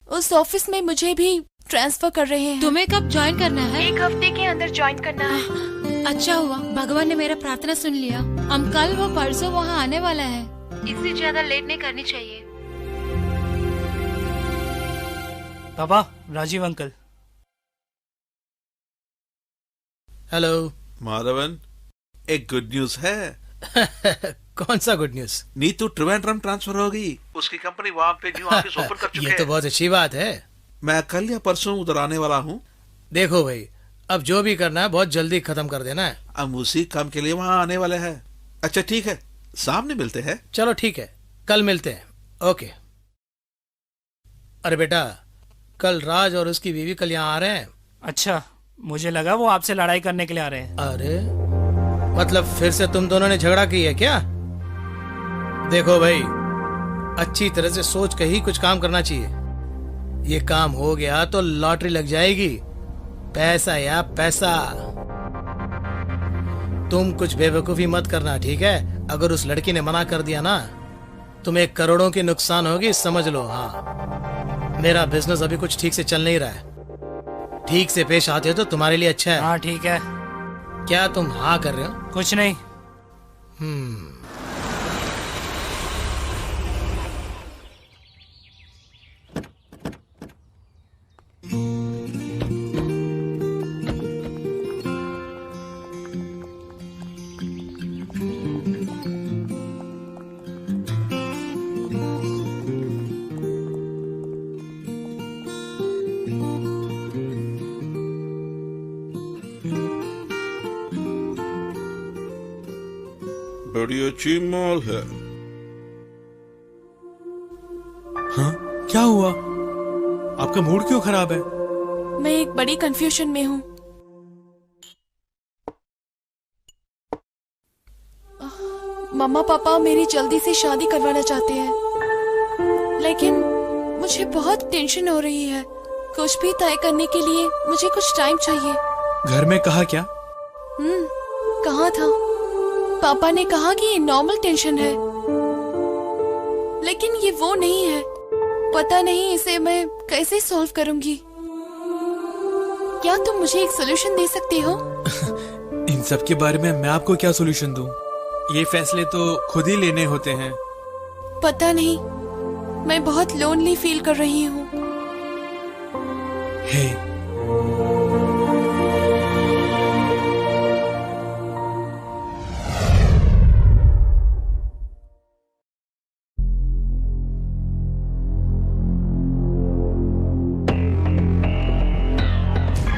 उस ऑफिस में मुझे भी ट्रांसफर कर रहे हैं। तुम्हें कब ज्वाइन करना है? 1 हफ्ते के अंदर ज्वाइन करना है। अच्छा हुआ, भगवान ने मेरा प्रार्थना सुन लिया। हम कल व परसों वहाँ आने वाला है। इससे ज्यादा लेट नहीं करनी चाहिए। पापा, राजीव अंकल। हेलो माधवन, एक गुड न्यूज है। कौन सा good news? Neetu Trivandrum transfer होगी। उसकी कंपनी वहाँ पे न्यू ऑफिस ओपन कर चुके हैं। ये तो बहुत अच्छी बात है। मैं कल या परसों उधर आने वाला हूँ। देखो भाई, अब जो भी करना है बहुत जल्दी खत्म कर देना है। हम उसी काम के लिए वहाँ आने वाले हैं। अच्छा ठीक है, सामने मिलते हैं। चलो ठीक है, कल मिलते हैं। ओके। अरे बेटा, कल राज और उसकी बीवी कल यहाँ आ रहे हैं। अच्छा, मुझे लगा वो आपसे लड़ाई करने के लिए आ रहे हैं। अरे मतलब फिर से तुम दोनों ने झगड़ा किया क्या? देखो भाई, अच्छी तरह से सोच के ही कुछ काम करना चाहिए। ये काम हो गया तो लॉटरी लग जाएगी। पैसा या पैसा। तुम कुछ बेवकूफी मत करना, ठीक है? अगर उस लड़की ने मना कर दिया ना, तुम्हें करोड़ों की नुकसान होगी, समझ लो। हाँ, मेरा बिजनेस अभी कुछ ठीक से चल नहीं रहा है। ठीक से पेश आते हो तो तुम्हारे लिए अच्छा है। हाँ ठीक है। क्या तुम हाँ कर रहे हो? कुछ नहीं। बड़ी अच्छी मॉल है। हाँ, क्या हुआ? आपका मूड क्यों खराब है? मैं एक बड़ी कंफ्यूजन में हूँ। मम्मा पापा मेरी जल्दी से शादी करवाना चाहते हैं, लेकिन मुझे बहुत टेंशन हो रही है। कुछ भी तय करने के लिए मुझे कुछ टाइम चाहिए। घर में कहा क्या? कहा था। पापा ने कहा कि ये नॉर्मल टेंशन है, लेकिन ये वो नहीं है। पता नहीं इसे मैं कैसे सॉल्व करूंगी। क्या तुम मुझे एक सोल्यूशन दे सकते हो? इन सब के बारे में मैं आपको क्या सोल्यूशन दूं? ये फैसले तो खुद ही लेने होते हैं। पता नहीं, मैं बहुत लोनली फील कर रही हूँ। हे,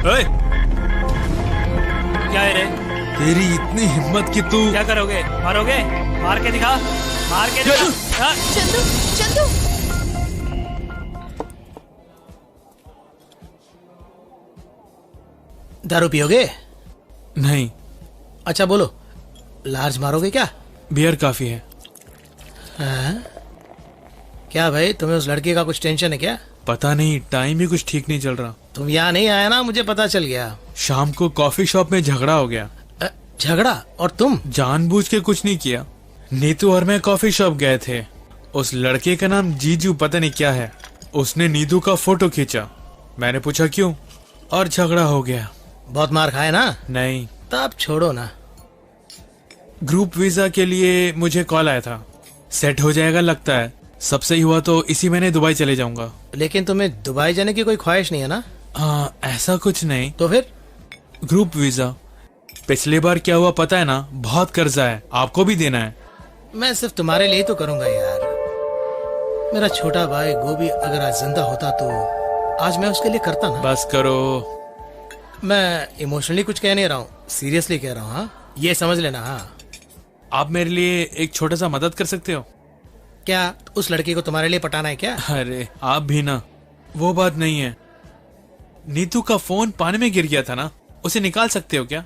ओए, क्या है रे? तेरी इतनी हिम्मत कि तू क्या करोगे? मारोगे? मार के दिखा, मार के दिखा। चंदू, चंदू। दारू पियोगे? नहीं। अच्छा बोलो, लार्ज मारोगे क्या? बियर काफी है। हाँ? क्या भाई, तुम्हें उस लड़के का कुछ टेंशन है क्या? पता नहीं, टाइम ही कुछ ठीक नहीं चल रहा। तुम यहाँ नहीं आया ना, मुझे पता चल गया। शाम को कॉफी शॉप में झगड़ा हो गया। झगड़ा? और तुम? जानबूझ के कुछ नहीं किया। नीतू और मैं कॉफी शॉप गए थे। उस लड़के का नाम जीजू पता नहीं क्या है। उसने नीतू का फोटो खींचा। मैंने पूछा क्यों, और झगड़ा हो गया। बहुत मार खाए ना? नहीं। तब छोड़ो ना। ग्रुप वीजा के लिए मुझे कॉल आया था। सेट हो जाएगा लगता है। सब सही हुआ तो इसी महीने दुबई चले जाऊंगा। लेकिन तुम्हें दुबई जाने की कोई ख्वाहिश नहीं है ना? हाँ, ऐसा कुछ नहीं। तो फिर? Group visa. पिछली बार क्या हुआ पता है ना? बहुत कर्जा है, आपको भी देना है। मैं सिर्फ तुम्हारे लिए तो करूंगा यार। मेरा छोटा भाई गोभी अगर आज जिंदा होता तो आज मैं उसके लिए करता ना। बस करो। मैं इमोशनली कुछ कह नहीं रहा हूँ, सीरियसली कह रहा हूँ। हाँ, ये समझ लेना। हाँ, आप मेरे लिए एक छोटा सा मदद कर सकते हो क्या? उस लड़की को तुम्हारे लिए पटाना है क्या? अरे आप भी ना, वो बात नहीं है। नीतू का फोन पानी में गिर गया था ना, उसे निकाल सकते हो क्या?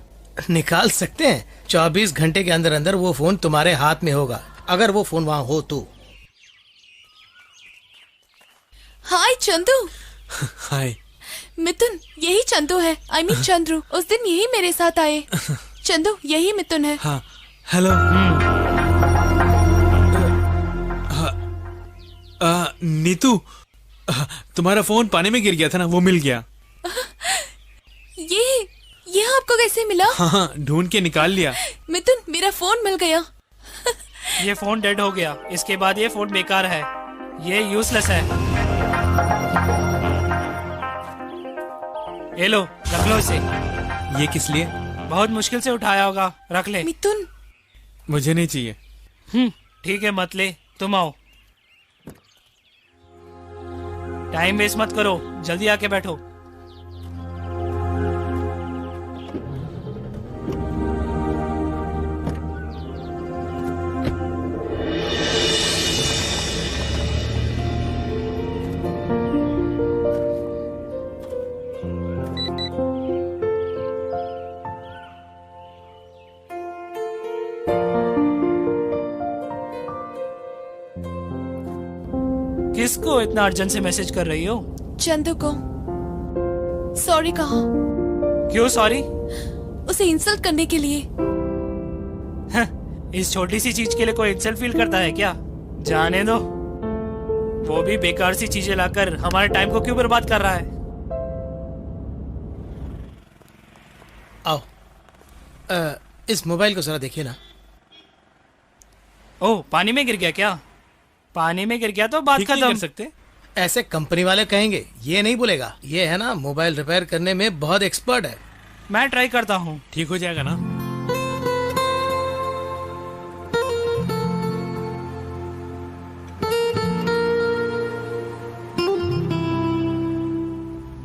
निकाल सकते हैं। 24 घंटे के अंदर अंदर वो फोन तुम्हारे हाथ में होगा, अगर वो फोन वहाँ हो तो। हाय चंदू। हाय मिथुन, यही चंदू है। I mean Chandru. उस दिन यही मेरे साथ आए। चंदू, यही मिथुन है। हाँ, हेलो। नीतू, तुम्हारा फोन पानी में गिर गया था ना, वो मिल गया। ये आपको कैसे मिला? हाँ, ढूंढ के निकाल लिया। मिथुन, मेरा फोन मिल गया। ये फोन डेड हो गया, इसके बाद ये फोन बेकार है, ये यूजलेस है। ये लो, रख लो इसे। ये किस लिए? बहुत मुश्किल से उठाया होगा, रख ले। मिथुन, मुझे नहीं चाहिए। ठीक है, मत ले, तुम आओ। टाइम वेस्ट मत करो, जल्दी आके बैठो। किसको इतना अर्जेंट से मैसेज कर रही हो? चंदू को। सॉरी कहा। क्यों सॉरी? उसे इंसल्ट करने के लिए। इस छोटी सी चीज के लिए कोई इंसल्ट फील करता है क्या? जाने दो, वो भी बेकार सी चीजें लाकर हमारे टाइम को क्यों बर्बाद कर रहा है। आओ, इस मोबाइल को जरा देखिए ना। ओह, पानी में गिर गया क्या? पानी में गिर गया तो बात खत्म। कर सकते? ऐसे कंपनी वाले कहेंगे, ये नहीं बोलेगा। ये है ना, मोबाइल रिपेयर करने में बहुत एक्सपर्ट है। मैं ट्राई करता हूँ। ठीक हो जाएगा ना?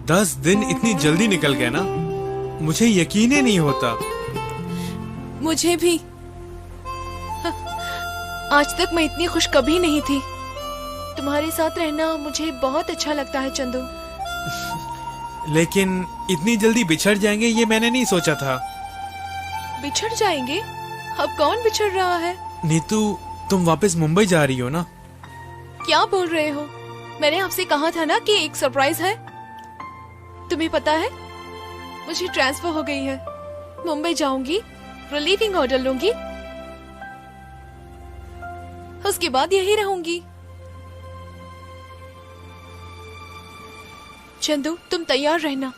दस दिन इतनी जल्दी निकल गए ना, मुझे यकीन ही नहीं होता। मुझे भी। आज तक मैं इतनी खुश कभी नहीं थी। तुम्हारे साथ रहना मुझे बहुत अच्छा लगता है चंदू। लेकिन इतनी जल्दी बिछड़ जाएंगे ये मैंने नहीं सोचा था। बिछड़ जाएंगे? अब कौन बिछड़ रहा है? नीतू, तुम वापस मुंबई जा रही हो ना? क्या बोल रहे हो? मैंने आपसे कहा था ना कि एक सरप्राइज है। तुम्हें पता है मुझे ट्रांसफर हो गई है। मुंबई जाऊंगी, रिलीविंग ऑर्डर लूंगी, उसके बाद यही रहूंगी। चंदू तुम तैयार रहना,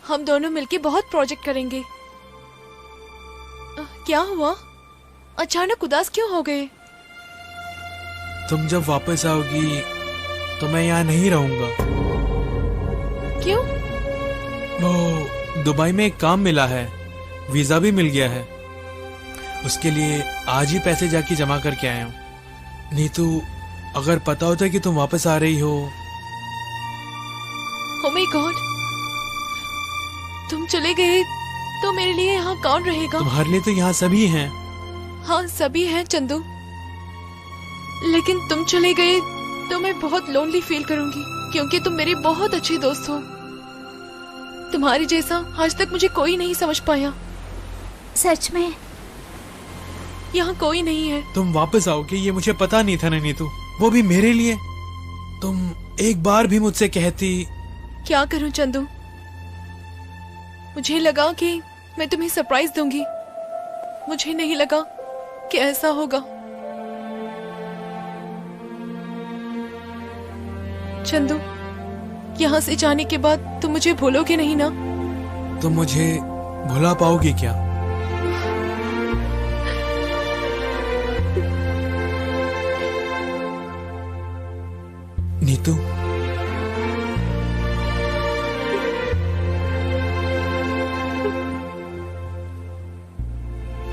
हम दोनों मिलके बहुत प्रोजेक्ट करेंगे। क्या हुआ? अचानक उदास क्यों हो गए? तुम जब वापस आओगी तो मैं यहाँ नहीं रहूंगा। क्यों? वो दुबई में एक काम मिला है, वीजा भी मिल गया है। उसके लिए आज ही पैसे जाके जमा करके आया हूँ। नीतू, अगर पता होता कि तुम वापस आ रही हो। Oh my God, तुम चले गए तो मेरे लिए यहाँ कौन रहेगा? तुम्हारे लिए तो यहाँ सभी हैं। हाँ सभी हैं चंदू, लेकिन तुम चले गए तो मैं बहुत लोनली फील करूंगी, क्योंकि तुम मेरे बहुत अच्छे दोस्त हो। तुम्हारी जैसा आज तक मुझे कोई नहीं समझ पाया। सच में? यहाँ कोई नहीं है। तुम वापस आओगे ये मुझे पता नहीं था ना नीतू, वो भी मेरे लिए। तुम एक बार भी मुझसे कहती। क्या करूं चंदू, मुझे लगा कि मैं तुम्हें सरप्राइज दूंगी, मुझे नहीं लगा कि ऐसा होगा। चंदू, यहाँ से जाने के बाद तुम मुझे भूलोगे नहीं ना? तुम मुझे भुला पाओगी क्या? Neetu,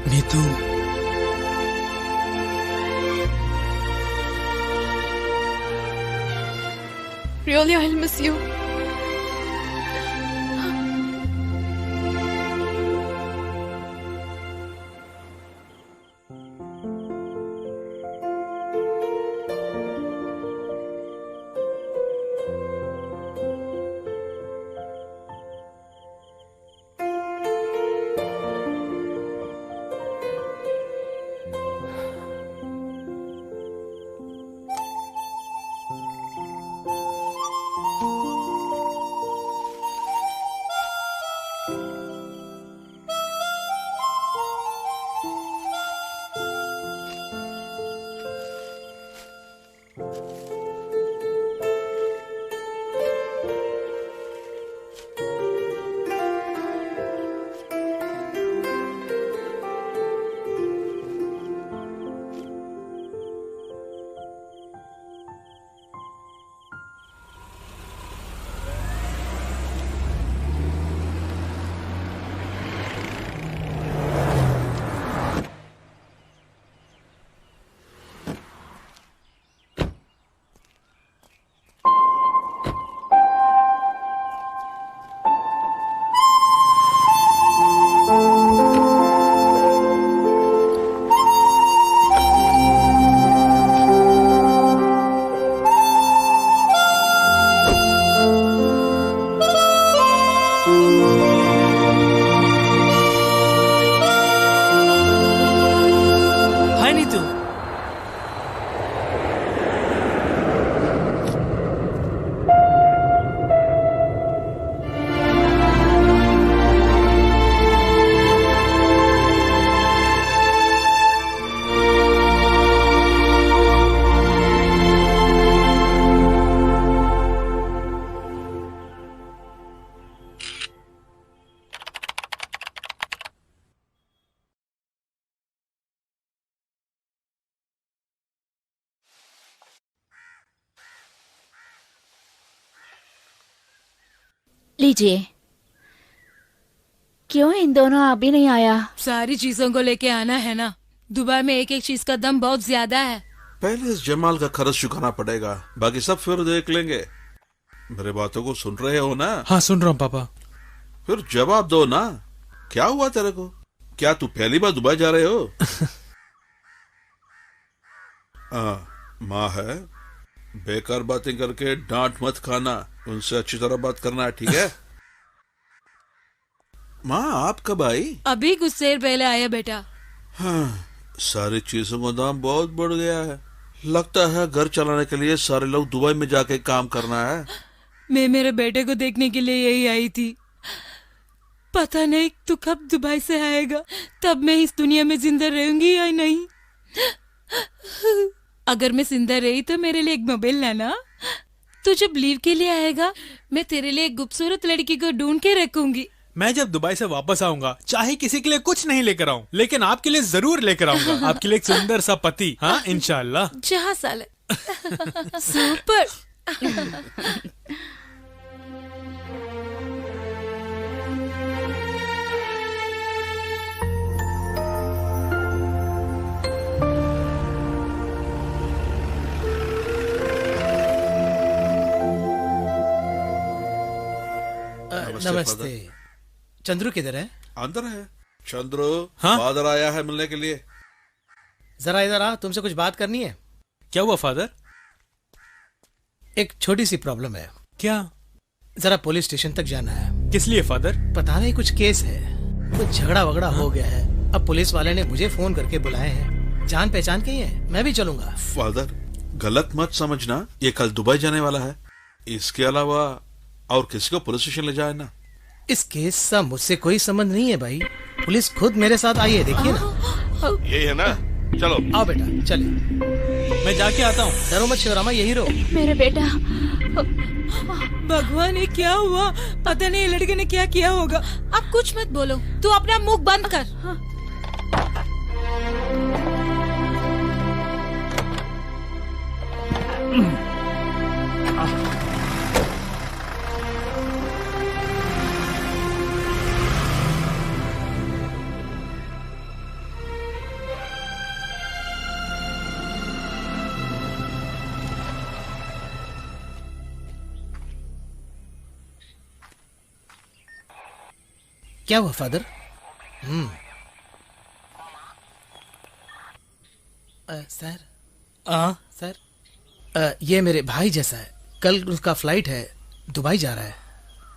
Neetu, Really, I'll miss you. लीजिए। क्यों इन दोनों अभी नहीं आया? सारी चीजों को लेके आना है ना, दुबई में एक एक चीज का दाम बहुत ज्यादा है। पहले इस जमाल का खर्च चुकाना पड़ेगा, बाकी सब फिर देख लेंगे। मेरे बातों को सुन रहे हो ना? हाँ सुन रहा हूँ पापा। फिर जवाब दो ना, क्या हुआ तेरे को? क्या तू पहली बार दुबई जा रहे हो? माँ है, बेकार बातें करके डांट मत खाना, उनसे अच्छी तरह बात करना है, ठीक है? माँ आप कब आई? अभी कुछ देर पहले आया बेटा। हाँ, सारी चीजों का दाम बहुत बढ़ गया है। लगता है घर चलाने के लिए सारे लोग दुबई में जाके काम करना है। मैं मेरे बेटे को देखने के लिए यही आई थी। पता नहीं तू कब दुबई से आएगा, तब मैं इस दुनिया में जिंदा रहूंगी या नहीं। अगर मैं जिंदा रही तो मेरे लिए एक मोबाइल लाना। तू जब लीव के लिए आएगा मैं तेरे लिए एक खूबसूरत लड़की को ढूंढ के रखूंगी। मैं जब दुबई से वापस आऊंगा चाहे किसी के लिए कुछ नहीं लेकर आऊं, लेकिन आपके लिए जरूर लेकर आऊंगा। आपके लिए एक सुंदर सा पति। हाँ इंशाल्लाह। जहाँ साले सुपर। नमस्ते। चंद्रू किधर है? अंदर है। चंद्रू हाँ? फादर आया है मिलने के लिए। जरा इधर आ, तुमसे कुछ बात करनी है। क्या हुआ फादर? एक छोटी सी प्रॉब्लम है। क्या? जरा पुलिस स्टेशन तक जाना है। किस लिए फादर? पता नहीं, कुछ केस है, कुछ झगड़ा वगड़ा हो गया है। अब पुलिस वाले ने मुझे फोन करके बुलाए हैं। जान पहचान के ही है, मैं भी चलूंगा। फादर गलत मत समझना, ये कल दुबई जाने वाला है। इसके अलावा और किसी को पुलिस स्टेशन ले जाए ना। इस केस से मुझसे कोई संबंध नहीं है भाई। पुलिस खुद मेरे साथ आई है, देखिए ना। यही है ना, चलो आओ बेटा चलिए। मैं जाके आता हूँ। डरो मत शिवरामा, यही रहो। मेरा बेटा। भगवान ये क्या हुआ? पता नहीं लड़के ने क्या किया होगा। अब कुछ मत बोलो, तू अपना मुंह बंद कर। क्या हुआ फादर? सर सर ये मेरे भाई जैसा है। कल उसका फ्लाइट है, दुबई जा रहा है।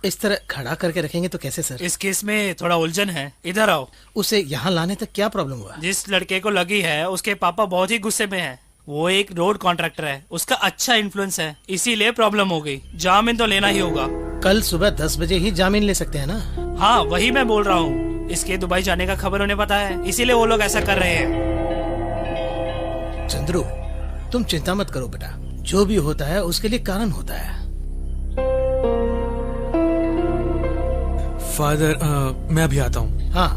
इस तरह खड़ा करके रखेंगे तो कैसे सर? इस केस में थोड़ा उलझन है, इधर आओ। उसे यहाँ लाने तक क्या प्रॉब्लम हुआ? जिस लड़के को लगी है उसके पापा बहुत ही गुस्से में है। वो एक रोड कॉन्ट्रैक्टर है, उसका अच्छा इन्फ्लुएंस है, इसीलिए प्रॉब्लम हो गई। जामीन तो लेना ही होगा। कल सुबह 10 बजे ही जामीन ले सकते हैं ना? हाँ वही मैं बोल रहा हूँ। इसके दुबई जाने का खबर उन्हें पता है, इसीलिए वो लोग ऐसा कर रहे हैं। चंद्रू तुम चिंता मत करो बेटा, जो भी होता है उसके लिए कारण होता है। फादर मैं अभी आता हूँ। हाँ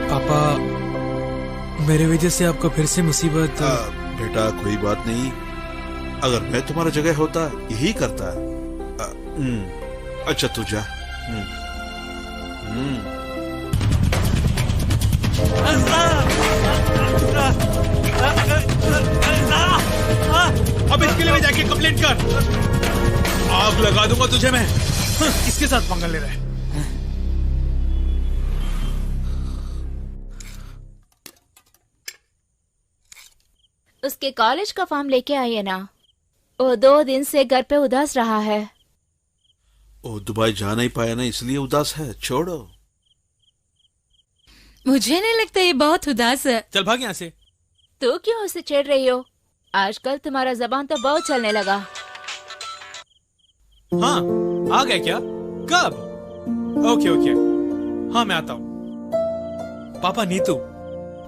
पापा, मेरे वजह से आपको फिर से मुसीबत। बेटा कोई बात नहीं, अगर मैं तुम्हारी जगह होता यही करता। अच्छा तू जा। अब इसके लिए मैं जाके कंप्लेंट कर। आग लगा दूंगा तुझे मैं। किसके साथ पंगा ले रहा है? उसके कॉलेज का फॉर्म लेके आइए ना। वो 2 दिन से घर पे उदास रहा है। वो दुबई जा नहीं पाया ना, इसलिए उदास है। छोड़ो। मुझे नहीं लगता ये बहुत उदास है। चल भाग यहाँ से। तू क्यों उसे छेड़ रही हो? आजकल तुम्हारा जबान तो बहुत चलने लगा। हाँ आ गया क्या? कब? ओके ओके, हाँ मैं आता हूँ। पापा नीतू।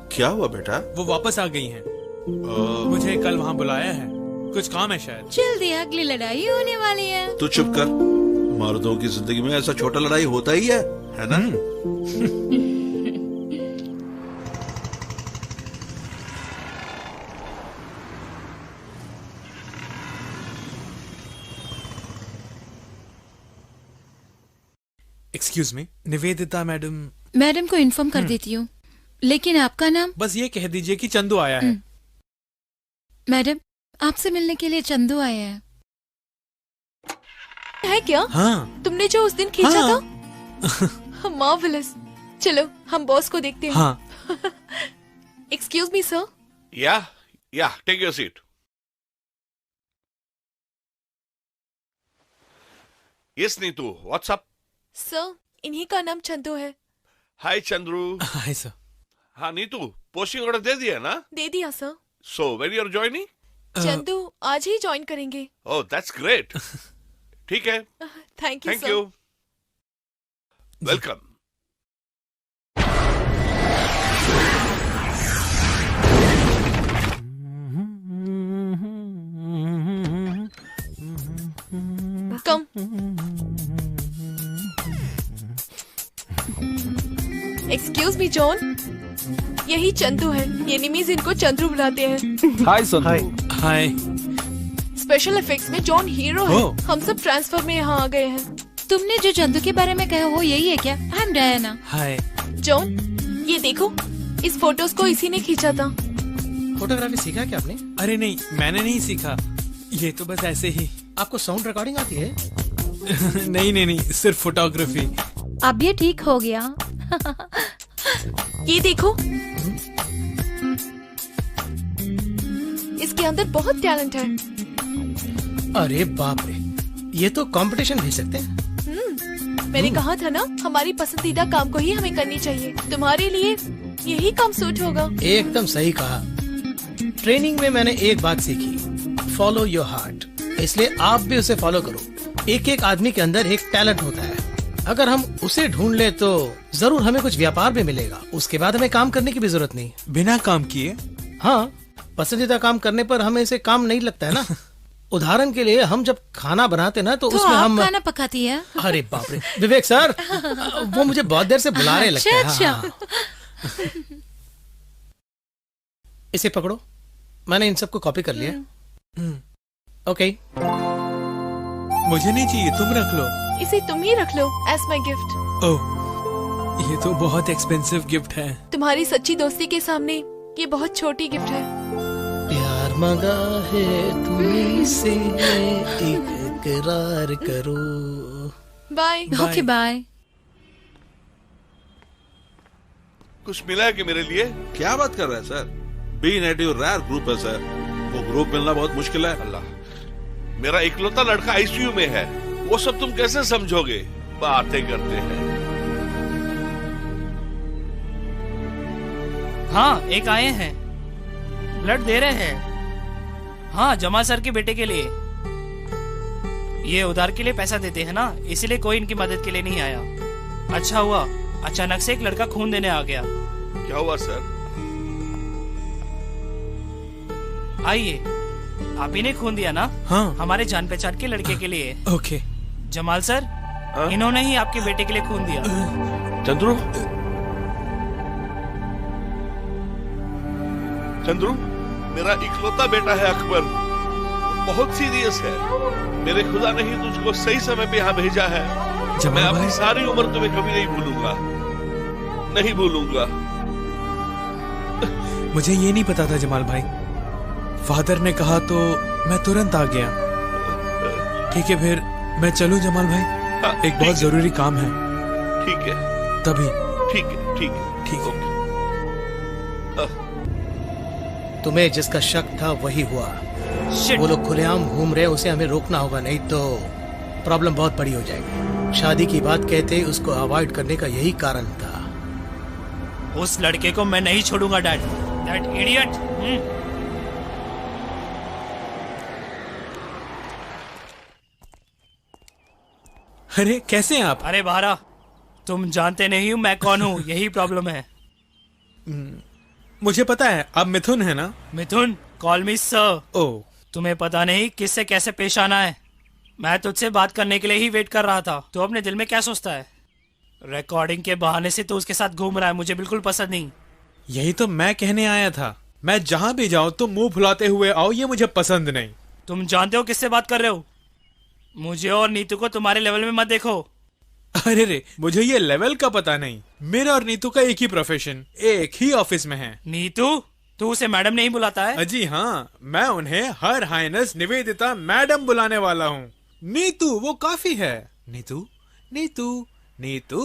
क्या हुआ बेटा? वो वापस आ गई हैं। मुझे कल वहाँ बुलाया है, कुछ काम है शायद। जल्दी अगली लड़ाई होने वाली है। तू चुप कर। मर्दों की जिंदगी में ऐसा छोटा लड़ाई होता ही है ना? Excuse me, Nivedita madam. Madam को इन्फॉर्म कर देती हूँ, लेकिन आपका नाम? बस ये कह दीजिए कि चंदू आया है। मैडम आपसे मिलने के लिए चंदू आया है। है क्या? हाँ। तुमने जो उस दिन खींचा हाँ। था? मार्वेलस। चलो हम बॉस को देखते हैं। हाँ। Excuse me sir. Yeah take your seat. Yes Neetu, what's up? Sir इन्हीं का नाम चंदू है। हाय चंद्रू। Hi sir. हाँ नीतू, पोस्टिंग ऑर्डर दे दिया ना? दे दिया सर। So when you are joining? Chandu आज ही ज्वाइन करेंगे। Oh that's great. ठीक है, thank you thank you, welcome. Come. Excuse me John, यही चंदू है। ये निमीज इनको चंद्रू बुलाते हैं। हाय संदू। हाय। स्पेशल इफेक्ट्स में जॉन हीरो है। हम सब ट्रांसफर में यहाँ आ गए हैं। तुमने जो चंदू के बारे में कहा वो यही है क्या? I am Diana. Hi John, ये देखो, इस फोटोज को इसी ने खींचा था। फोटोग्राफी सीखा क्या आपने? अरे नहीं, मैंने नहीं सीखा, ये तो बस ऐसे ही। आपको साउंड रिकॉर्डिंग आती है? नहीं, सिर्फ फोटोग्राफी। अब ये ठीक हो गया। ये देखो, इसके अंदर बहुत टैलेंट है। अरे बाप रे, ये तो कंपटीशन भेज सकते हैं। मैंने कहा था ना, हमारी पसंदीदा काम को ही हमें करनी चाहिए। तुम्हारे लिए यही काम सूट होगा। एकदम सही कहा। ट्रेनिंग में मैंने एक बात सीखी, फॉलो योर हार्ट। इसलिए आप भी उसे फॉलो करो। एक एक आदमी के अंदर एक टैलेंट होता है, अगर हम उसे ढूंढ ले तो जरूर हमें कुछ व्यापार भी मिलेगा। उसके बाद हमें काम करने की भी जरूरत नहीं, बिना काम किए। हाँ, पसंदीदा काम करने पर हमें इसे काम नहीं लगता है ना। उदाहरण के लिए हम जब खाना बनाते ना तो उसमें आप हम खाना पकाती है? अरे बाप रे, विवेक सर, वो मुझे बहुत देर से बुला रहे लगते हैं। अच्छा। इसे पकड़ो, मैंने इन सबको कॉपी कर लिया। ओके। मुझे नहीं चाहिए, तुम रख लो। इसे तुम ही रख लो एज माई गिफ्ट। ओह, ये तो बहुत एक्सपेंसिव गिफ्ट है। तुम्हारी सच्ची दोस्ती के सामने ये बहुत छोटी गिफ्ट है। प्यार मांगा है तुमसे, इकरार करो। बाय। Okay bye. कुछ मिला है कि मेरे लिए? क्या बात कर रहे हैं sir? B negative rare group है सर, वो ग्रुप मिलना बहुत मुश्किल है। अल्लाह, मेरा इकलौता लड़का आईसीयू में है, वो सब तुम कैसे समझोगे? बातें करते हैं। हाँ, एक आए हैं, ब्लड दे रहे हैं। हाँ, जमाल सर के बेटे के लिए। ये उधार के लिए पैसा देते हैं ना, इसीलिए कोई इनकी मदद के लिए नहीं आया। अच्छा हुआ, अचानक से एक लड़का खून देने आ गया। क्या हुआ सर? आइए, आप ही ने खून दिया ना? हाँ। हमारे जान पहचान के लड़के के लिए। ओके। जमाल सर, इन्होंने ही आपके बेटे के लिए खून दिया। चंद्रू, चंद्रू, मेरा इकलौता बेटा है अकबर, बहुत सीरियस है। मेरे खुदा ने ही तुझको सही समय पे यहाँ भेजा है। मैं अपनी सारी उम्र तुम्हें कभी नहीं भूलूंगा, नहीं भूलूंगा। मुझे ये नहीं पता था जमाल भाई, फादर ने कहा तो मैं तुरंत आ गया। ठीक है, फिर मैं चलूं जमाल भाई? हाँ, एक बहुत जरूरी काम है। ठीक है, तभी। ठीक है, ठीक है, ठीक है। तुम्हें जिसका शक था वही हुआ। वो लोग खुलेआम घूम रहे, उसे हमें रोकना होगा, नहीं तो प्रॉब्लम बहुत बड़ी हो जाएगी। शादी की बात कहते ही उसको अवॉइड करने का यही कारण था। उस लड़के को मैं नहीं छोड़ूंगा डैड, दैट इडियट। अरे कैसे हैं आप? अरे बाहरा, तुम जानते नहीं हूँ मैं कौन हूँ, यही प्रॉब्लम है। मुझे पता है, आप मिथुन है ना? मिथुन, कॉल मी सर। ओ, तुम्हें पता नहीं किससे कैसे पेश आना है। मैं तुझसे बात करने के लिए ही वेट कर रहा था। तो अपने दिल में क्या सोचता है? रिकॉर्डिंग के बहाने से तो उसके साथ घूम रहा है, मुझे बिल्कुल पसंद नहीं। यही तो मैं कहने आया था। मैं जहाँ भी जाऊँ तुम मुंह फुलाते हुए आओ, ये मुझे पसंद नहीं। तुम जानते हो किससे बात कर रहे हो? मुझे और नीतू को तुम्हारे लेवल में मत देखो। अरे रे, मुझे ये लेवल का पता नहीं। मेरा और नीतू का एक ही प्रोफेशन, एक ही ऑफिस में है। नीतू, तू उसे मैडम नहीं बुलाता है? जी हाँ, मैं उन्हें हर हाइनेस निवेदिता मैडम बुलाने वाला हूँ। नीतू वो काफी है। नीतू, नीतू, नीतू,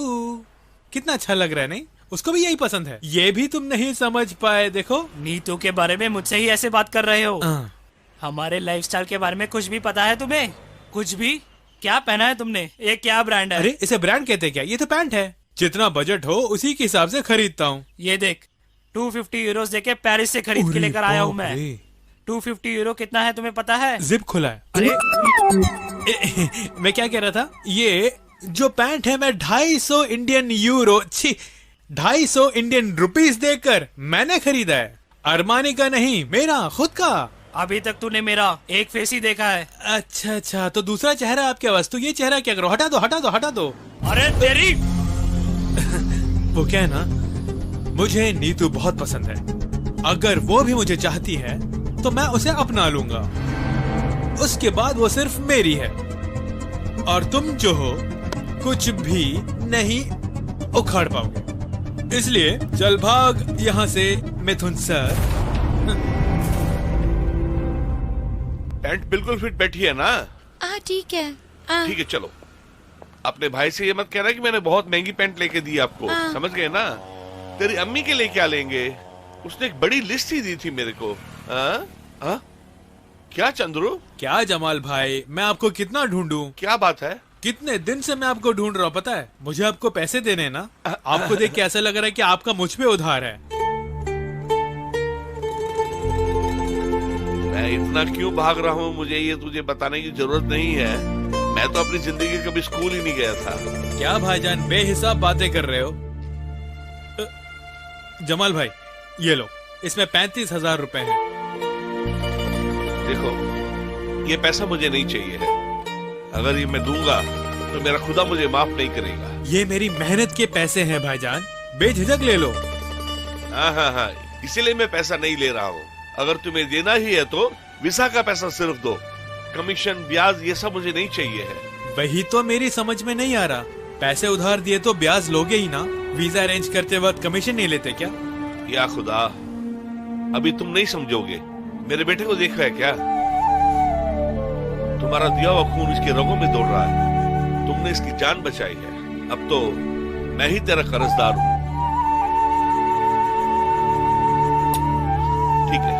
कितना अच्छा लग रहा है नहीं? उसको भी यही पसंद है। ये भी तुम नहीं समझ पाए। देखो, नीतू के बारे में मुझसे ही ऐसे बात कर रहे हो? हमारे लाइफस्टाइल के बारे में कुछ भी पता है तुम्हें? कुछ भी? क्या पहना है तुमने? ये क्या ब्रांड है? अरे इसे ब्रांड कहते क्या? ये तो पैंट है। जितना बजट हो उसी के हिसाब से खरीदता हूँ। ये देख, 250 यूरोस देके पेरिस से खरीद के लेकर आया हूँ मैं। 250 यूरो कितना है तुम्हें पता है? जिप खुला है। अरे मैं क्या कह रहा था, ये जो पैंट है मैं 250 इंडियन यूरो 250 इंडियन रुपीस देकर मैंने खरीदा है। अरमानी का नहीं, मेरा खुद का। अभी तक तूने मेरा एक फेस ही देखा है। अच्छा, तो दूसरा चेहरा आपके पास, तो ये चेहरा क्या करो? हटा दो। अरे तेरी वो क्या है ना, मुझे नीतू बहुत पसंद है। अगर वो भी मुझे चाहती है तो मैं उसे अपना लूंगा। उसके बाद वो सिर्फ मेरी है, और तुम जो हो कुछ भी नहीं उखाड़ पाओगे। इसलिए चल भाग यहाँ से मिथुन सर। पैंट बिल्कुल फिट बैठी है ना? ठीक है। ठीक है, चलो। अपने भाई से ये मत कहना कि मैंने बहुत महंगी पैंट लेके दी आपको। समझ गए ना? तेरी अम्मी के लिए क्या लेंगे? उसने एक बड़ी लिस्ट ही दी थी मेरे को। क्या चंद्रू? क्या जमाल भाई, मैं आपको कितना ढूंढूं? क्या बात है? कितने दिन से मैं आपको ढूंढ रहा हूँ, पता है? मुझे आपको पैसे देने हैं ना। आपको देख के ऐसा लग रहा है कि आपका मुझ पे उधार है। मैं इतना क्यों भाग रहा हूँ मुझे ये तुझे बताने की जरूरत नहीं है। मैं तो अपनी जिंदगी कभी स्कूल ही नहीं गया था। क्या भाईजान बेहिसाब बातें कर रहे हो? जमाल भाई, ये लो, इसमें 35,000 रुपए हैं। देखो, ये पैसा मुझे नहीं चाहिए है। अगर ये मैं दूंगा तो मेरा खुदा मुझे माफ नहीं करेगा। ये मेरी मेहनत के पैसे हैं भाईजान, बेझिझक ले लो। हाँ, इसीलिए मैं पैसा नहीं ले रहा हूँ। अगर तुम्हें देना ही है तो वीसा का पैसा सिर्फ दो। कमीशन, ब्याज, ये सब मुझे नहीं चाहिए है। वही तो मेरी समझ में नहीं आ रहा। पैसे उधार दिए तो ब्याज लोगे ही ना। वीजा अरेंज करते वक्त कमीशन नहीं लेते क्या? या खुदा, अभी तुम नहीं समझोगे। मेरे बेटे को देखा है क्या? तुम्हारा दिया हुआ खून इसके रगों में दौड़ रहा है। तुमने इसकी जान बचाई है। अब तो मैं ही तेरा कर्जदार हूं। ठीक है।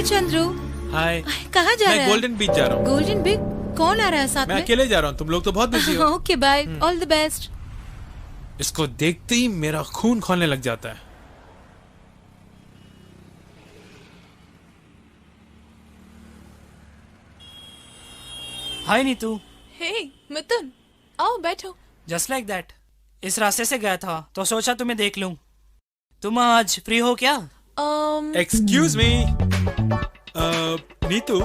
चंद्रू, हाय। कहाँ जा रहा है? मैं गोल्डन बीच जा रहा हूँ। Golden beach? कौन आ रहा है साथ में? मैं अकेले जा रहा हूँ, तुम लोग तो बहुत बिजी हो। Okay, bye, all the best. इसको देखते ही मेरा खून खौलने लग जाता है। हाय नीतू। हे मिथुन, आओ बैठो। Just like that. इस रास्ते से गया था तो सोचा तुम्हें देख लूं। तुम आज फ्री हो क्या? एक्सक्यूज मी, नीतू,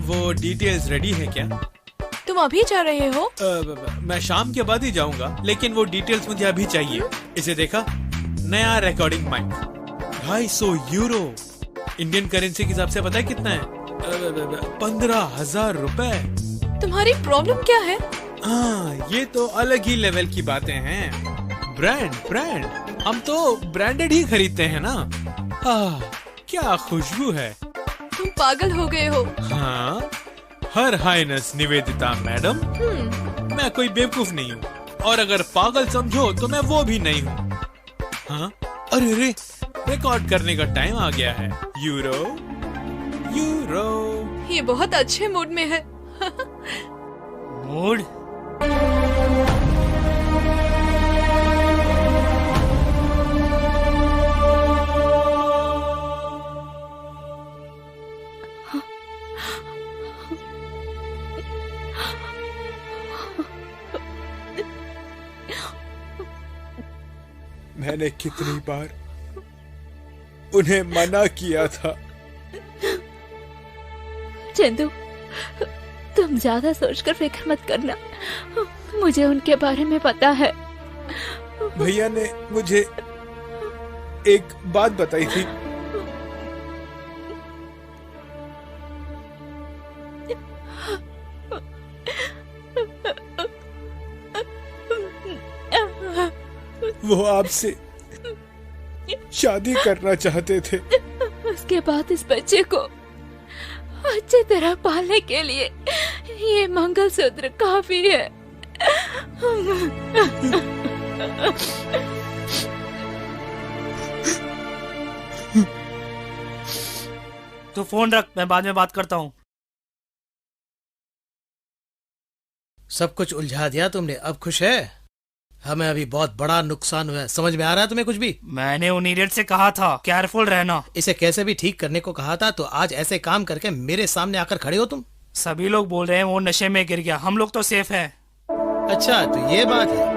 वो डिटेल्स रेडी है क्या? तुम अभी जा रहे हो? मैं शाम के बाद ही जाऊंगा, लेकिन वो डिटेल्स मुझे अभी चाहिए। इसे देखा? नया recording mic, 250 euro. Indian currency के हिसाब से पता है कितना है? 15,000 रुपए। तुम्हारी प्रॉब्लम क्या है? ये तो अलग ही लेवल की बातें हैं। ब्रांड, हम तो ब्रांडेड ही खरीदते हैं ना। क्या खुशबू है। तुम पागल हो गए हो। हाँ, हर हाइनेस निवेदिता मैडम, मैं कोई बेवकूफ नहीं हूँ, और अगर पागल समझो तो मैं वो भी नहीं हूँ। हाँ, अरे रिकॉर्ड करने का टाइम आ गया है। यूरो। ये बहुत अच्छे मूड में है। मूड? मैंने कितनी बार उन्हें मना किया था। चंदू, तुम ज्यादा सोचकर फिक्र मत करना। मुझे उनके बारे में पता है। भैया ने मुझे एक बात बताई थी। वो आपसे शादी करना चाहते थे। उसके बाद इस बच्चे को अच्छी तरह पालने के लिए ये मंगलसूत्र काफी है। तू फोन रख, मैं बाद में बात करता हूँ। सब कुछ उलझा दिया तुमने, अब खुश है? हमें अभी बहुत बड़ा नुकसान हुआ है, समझ में आ रहा है तुम्हें कुछ भी? मैंने उन इडियट से कहा था केयरफुल रहना। इसे कैसे भी ठीक करने को कहा था, तो आज ऐसे काम करके मेरे सामने आकर खड़े हो तुम। सभी लोग बोल रहे हैं वो नशे में गिर गया, हम लोग तो सेफ हैं। अच्छा तो ये बात है।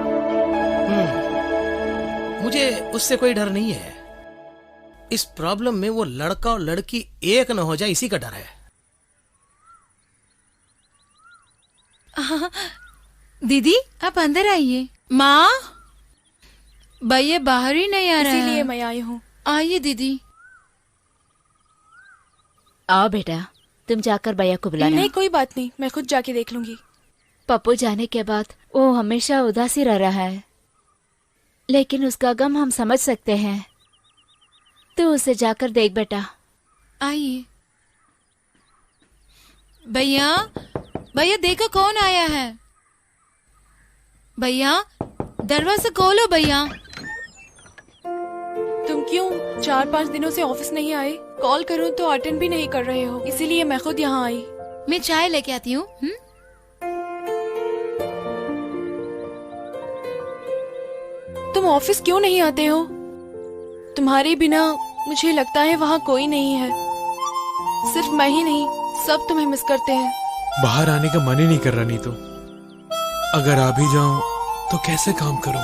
मुझे उससे कोई डर नहीं है। इस प्रॉब्लम में वो लड़का और लड़की एक न हो जाए, इसी का डर है। दीदी आप अंदर आइए। माँ, भैया बाहर ही नहीं आ रहा है। इसीलिए मैं आई हूँ। आइए दीदी। आओ बेटा, तुम जाकर भैया को बुलाना। नहीं कोई बात नहीं, मैं खुद जाके देख लूंगी। पप्पू जाने के बाद वो हमेशा उदास ही रह रहा है, लेकिन उसका गम हम समझ सकते हैं। तू उसे जाकर देख बेटा। आइए। भैया, भैया देखो कौन आया है। भैया दरवाजा खोलो। भैया तुम क्यों 4-5 दिनों से ऑफिस नहीं आए? कॉल करूं तो अटेंड भी नहीं कर रहे हो, इसीलिए मैं खुद यहाँ आई। मैं चाय लेके आती हूँ। तुम ऑफिस क्यों नहीं आते हो? तुम्हारे बिना मुझे लगता है वहाँ कोई नहीं है। सिर्फ मैं ही नहीं, सब तुम्हें मिस करते हैं। बाहर आने का मन ही नहीं कर रहा। नहीं तो अगर आ भी जाऊं तो कैसे काम करूं?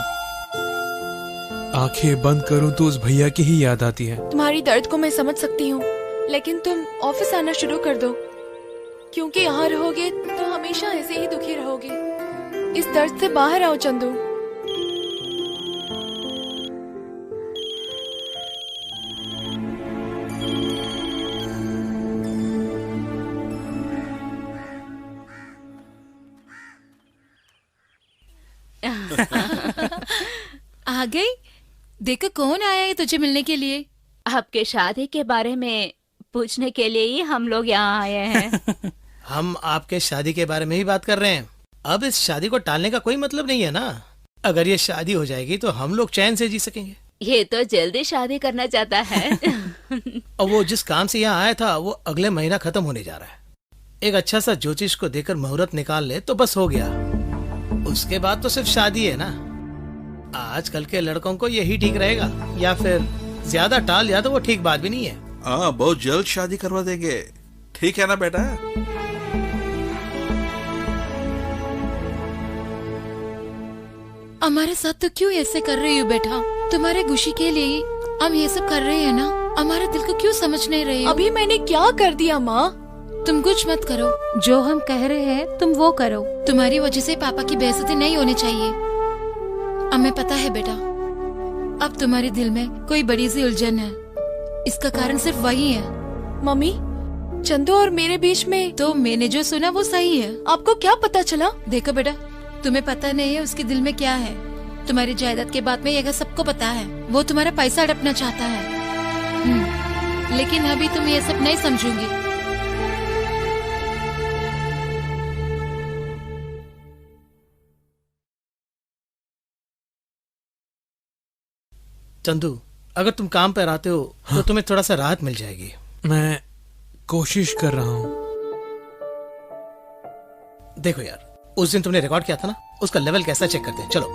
आंखें बंद करूं तो उस भैया की ही याद आती है। तुम्हारी दर्द को मैं समझ सकती हूँ, लेकिन तुम ऑफिस आना शुरू कर दो, क्योंकि यहाँ रहोगे तो हमेशा ऐसे ही दुखी रहोगे। इस दर्द से बाहर आओ चंदू। आ गई? देखो कौन आया है तुझे मिलने के लिए। आपके शादी के बारे में पूछने के लिए ही हम लोग यहाँ आए हैं। हम आपके शादी के बारे में ही बात कर रहे हैं। अब इस शादी को टालने का कोई मतलब नहीं है ना। अगर ये शादी हो जाएगी तो हम लोग चैन से जी सकेंगे। ये तो जल्दी शादी करना चाहता है। और वो जिस काम से यहाँ आया था वो अगले महीना खत्म होने जा रहा है। एक अच्छा सा ज्योतिष को देकर मुहूर्त निकाल ले तो बस हो गया। उसके बाद तो सिर्फ शादी है ना। आजकल के लड़कों को यही ठीक रहेगा, या फिर ज्यादा टाल या तो वो ठीक बात भी नहीं है। हाँ, बहुत जल्द शादी करवा देंगे। ठीक है ना बेटा? हमारे साथ तो क्यों ऐसे कर रही हो बेटा? तुम्हारे खुशी के लिए हम ये सब कर रहे हैं ना। हमारे दिल को क्यों समझ नहीं रही हो? अभी मैंने क्या कर दिया माँ? तुम कुछ मत करो, जो हम कह रहे हैं तुम वो करो। तुम्हारी वजह से पापा की बेइज्जती नहीं होनी चाहिए। हमें पता है बेटा, अब तुम्हारे दिल में कोई बड़ी सी उलझन है। इसका कारण सिर्फ वही है। मम्मी, चंदू और मेरे बीच में तो मैंने जो सुना वो सही है। आपको क्या पता चला? देखो बेटा, तुम्हें पता नहीं है उसके दिल में क्या है। तुम्हारी जायदाद के बात में ये सबको पता है। वो तुम्हारा पैसा हड़पना चाहता है। लेकिन अभी तुम ये सब नहीं समझोगी। चंदू, अगर तुम काम पर आते हो तो तुम्हें थोड़ा सा राहत मिल जाएगी। मैं कोशिश कर रहा हूँ। देखो यार, उस दिन तुमने रिकॉर्ड किया था ना, उसका लेवल कैसा चेक करते हैं। चलो।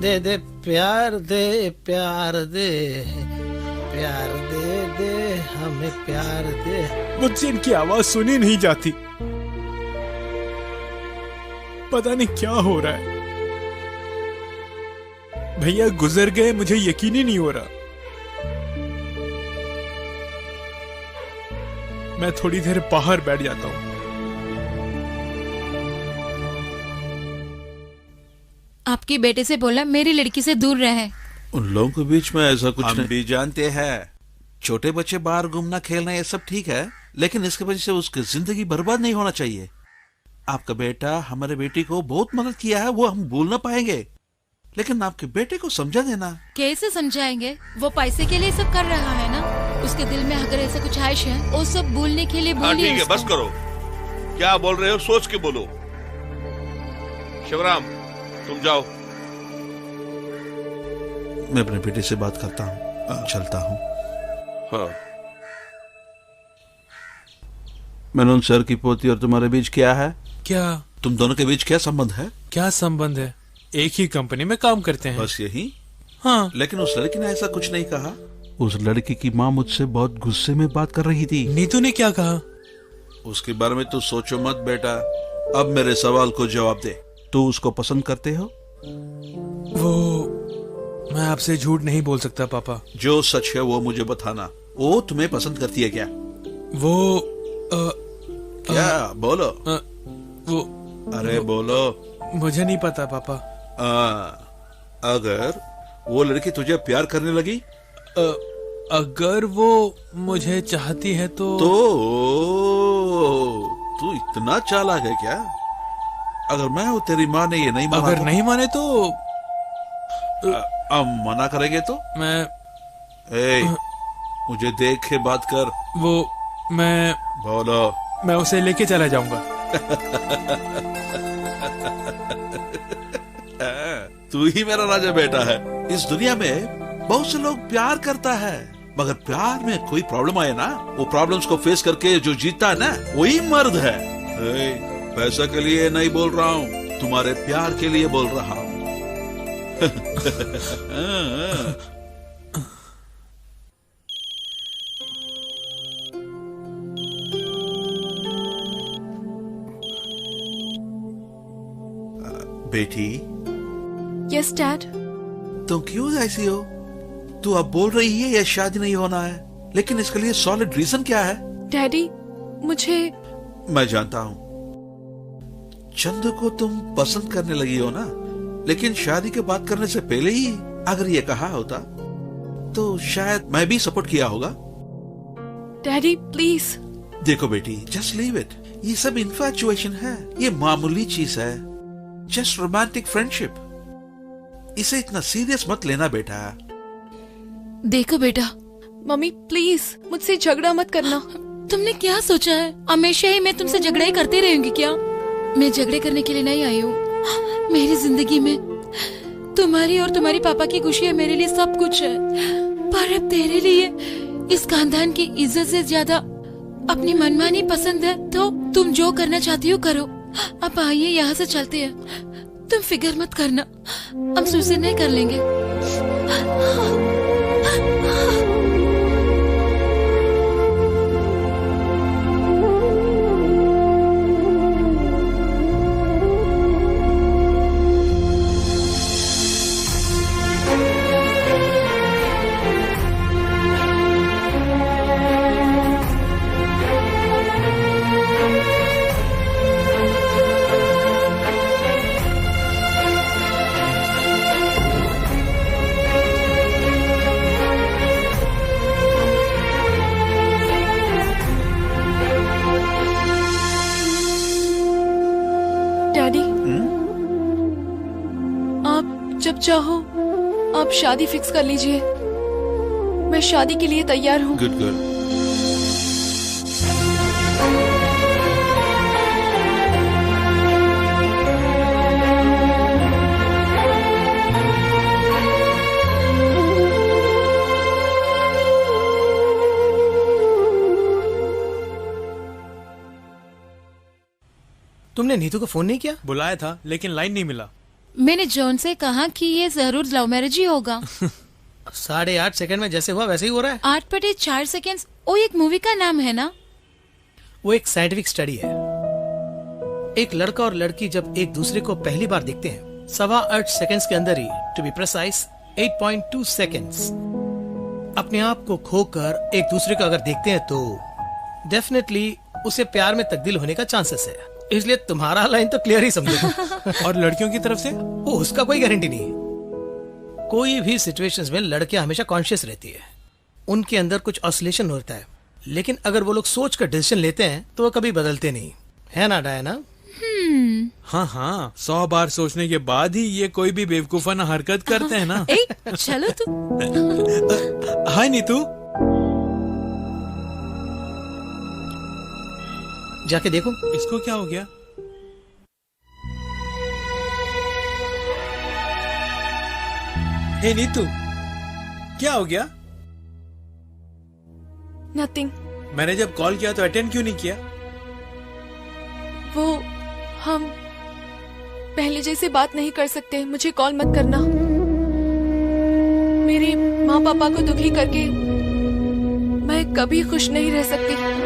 दे दे प्यार दे, प्यार दे, प्यार दे दे हमें प्यार दे। मुझसे इनकी आवाज सुनी नहीं जाती। पता नहीं क्या हो रहा है। भैया गुजर गए, मुझे यकीन ही नहीं हो रहा। मैं थोड़ी देर बाहर बैठ जाता हूँ। आपके बेटे से बोला मेरी लड़की से दूर रहे। उन लोगों के बीच में ऐसा कुछ हम भी जानते हैं। छोटे बच्चे बाहर घूमना खेलना ये सब ठीक है, लेकिन इसकी वजह से उसकी जिंदगी बर्बाद नहीं होना चाहिए। आपका बेटा हमारे बेटी को बहुत मदद किया है, वो हम भूल ना पाएंगे, लेकिन आपके बेटे को समझा देना। कैसे समझाएंगे? वो पैसे के लिए सब कर रहा है ना। उसके दिल में अगर ऐसा कुछ ख्वाहिश है वो सब भूलने के लिए बोलिए। ठीक है, बस करो। क्या बोल रहे हो सोच के बोलो। शिवराम तुम जाओ। मैं अपने बेटे से बात करता हूँ, चलता हूँ। हाँ। मेनन सर की पोती और तुम्हारे बीच क्या है? क्या? तुम दोनों के बीच क्या संबंध है? क्या संबंध है? एक ही कंपनी में काम करते हैं। बस यही? हाँ। लेकिन उस लड़की ने ऐसा कुछ नहीं कहा। उस लड़की की माँ मुझसे बहुत गुस्से में बात कर रही थी। नीतू ने क्या कहा? उसके बारे में तू सोचो मत बेटा। अब मेरे सवाल को जवाब दे। तू उसको पसंद करते हो? वो मैं आपसे झूठ नहीं बोल सकता पापा। जो सच है वो मुझे बताना। वो तुम्हें पसंद करती है क्या? वो क्या? बोलो। वो अरे बोलो। मुझे नहीं पता पापा। अगर वो लड़की तुझे प्यार करने लगी? अगर वो मुझे चाहती है तो तू इतना चालाक है क्या? अगर मैं हूँ तेरी माँ ने ये नहीं माना, अगर नहीं माने तो अब मना करेंगे तो मैं मुझे देख के बात कर। वो मैं बोलो। मैं उसे लेके चला जाऊंगा। तू ही मेरा राजा बेटा है। इस दुनिया में बहुत से लोग प्यार करता है, मगर प्यार में कोई प्रॉब्लम आए ना, वो प्रॉब्लम्स को फेस करके जो जीतता है ना, वही मर्द है। पैसा के लिए नहीं बोल रहा हूँ, तुम्हारे प्यार के लिए बोल रहा हूँ। बेटी। Yes dad. तुम क्यों ऐसी हो? तू अब बोल रही है या शादी नहीं होना है, लेकिन इसके लिए सॉलिड रीजन क्या है? डैडी मुझे। मैं जानता हूँ चंदू को तुम पसंद करने लगी हो ना, लेकिन शादी के बात करने से पहले ही अगर ये कहा होता तो शायद मैं भी सपोर्ट किया होगा। Daddy please. देखो बेटी, जस्ट लीव इट। ये सब इन्फैचुएशन है, ये मामूली चीज है, जस्ट रोमांटिक फ्रेंडशिप। इसे इतना सीरियस मत लेना बेटा। देखो बेटा। मम्मी प्लीज मुझसे झगड़ा मत करना। तुमने क्या सोचा है? हमेशा ही मैं तुमसे झगड़ा ही करती रहूंगी क्या? मैं झगड़े करने के लिए नहीं आई हूँ। मेरी जिंदगी में तुम्हारी और तुम्हारी पापा की खुशियाँ मेरे लिए सब कुछ है, पर अब तेरे लिए इस खानदान की इज्जत से ज्यादा अपनी मनमानी पसंद है, तो तुम जो करना चाहती हो करो। अब आइए यहाँ से चलते हैं। तुम फिक्र मत करना, हम सुसाइड नहीं कर लेंगे। जब चाहो आप शादी फिक्स कर लीजिए। मैं शादी के लिए तैयार हूँ। Good girl. तुमने नीतू को फोन नहीं किया? बुलाया था लेकिन लाइन नहीं मिला। मैंने जॉन से कहा कि ये जरूर लव मैरिज ही होगा। 8.5 सेकंड में जैसे हुआ वैसे ही हो रहा है। 8/4 सेकंड वो एक मूवी का नाम है ना? वो एक साइंटिफिक स्टडी है। एक लड़का और लड़की जब एक दूसरे को पहली बार देखते हैं 8.25 सेकंड्स के अंदर ही, टू बी प्रिसाइज 8.2 सेकंड्स, अपने आप को खोकर एक दूसरे को अगर देखते हैं तो डेफिनेटली उसे प्यार में तब्दील होने का चांसेस है। इसलिए तुम्हारा लाइन तो क्लियर ही समझो। और लड़कियों की तरफ से? वो उसका कोई गारंटी नहीं। कोई भी सिचुएशंस में लड़कियां हमेशा कॉन्शियस रहती है। उनके अंदर कुछ ऑसिलेशन होता है, लेकिन अगर वो लोग सोच कर डिसीजन लेते हैं तो वो कभी बदलते नहीं, है ना डायना? हाँ हाँ, 100 बार सोचने के बाद ही ये कोई भी बेवकूफाना हरकत करते हैं ना। चलो तू। हाय नीतू। जाके देखो इसको क्या हो गया। हे नीतू, क्या हो गया? नथिंग। मैंने जब कॉल किया तो अटेंड क्यों नहीं किया? वो हम पहले जैसे बात नहीं कर सकते, मुझे कॉल मत करना। मेरे माँ पापा को दुखी करके मैं कभी खुश नहीं रह सकती।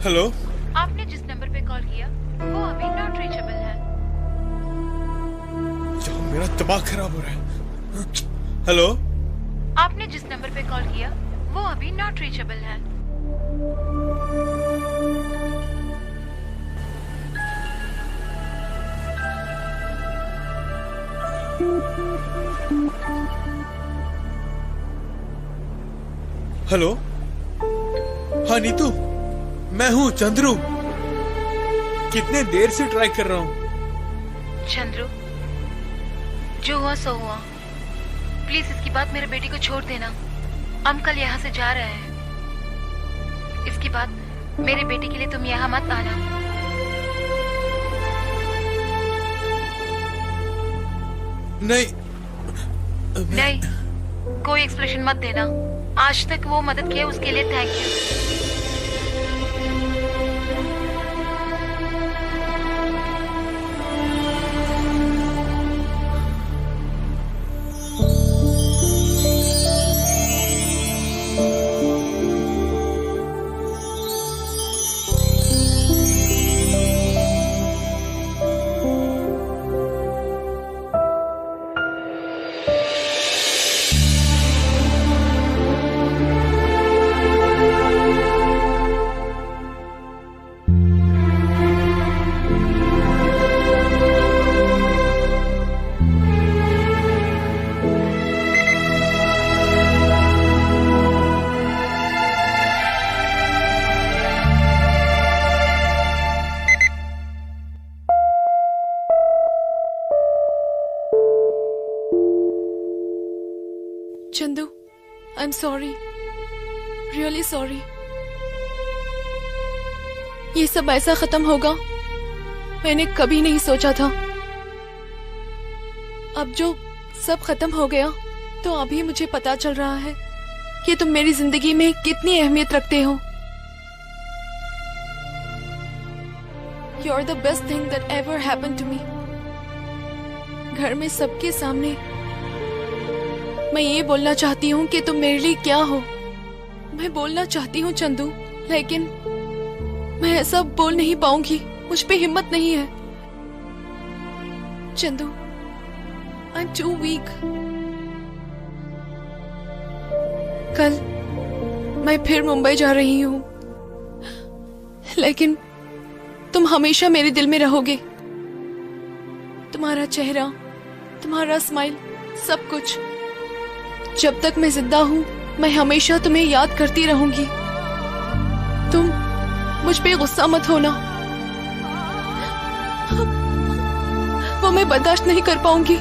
हेलो, आपने जिस नंबर पे कॉल किया वो अभी नॉट रीचेबल है। मेरा दिमाग खराब हो रहा है। हेलो, आपने जिस नंबर पे कॉल किया वो अभी नॉट रीचेबल है। हेलो, हाँ नीतू, मैं हूँ चंद्रू। कितने देर से ट्राई कर रहा हूँ। चंद्रू, जो हुआ सो हुआ। प्लीज इसकी बात मेरे बेटी को छोड़ देना। हम कल यहाँ से जा रहे हैं। इसके बाद मेरे बेटी के लिए तुम यहाँ मत आना। नहीं नहीं, कोई एक्सप्लेनेशन मत देना। आज तक वो मदद किया उसके लिए thank you. Chandu, I am sorry, really sorry. ये सब ऐसा खत्म होगा मैंने कभी नहीं सोचा था। अब जो सब खत्म हो गया तो अभी मुझे पता चल रहा है कि तुम मेरी जिंदगी में कितनी अहमियत रखते हो। You are the best thing that ever happened to me. घर में सबके सामने मैं ये बोलना चाहती हूँ कि तुम मेरे लिए क्या हो। मैं बोलना चाहती हूँ चंदू, लेकिन मैं ऐसा बोल नहीं पाऊंगी, मुझ पे हिम्मत नहीं है। Chandu, I am too weak. कल मैं फिर मुंबई जा रही हूँ, लेकिन तुम हमेशा मेरे दिल में रहोगे। तुम्हारा चेहरा, तुम्हारा स्माइल, सब कुछ। जब तक मैं जिंदा हूँ मैं हमेशा तुम्हें याद करती रहूंगी। तुम मुझ पे गुस्सा मत होना, वो मैं बर्दाश्त नहीं कर पाऊंगी।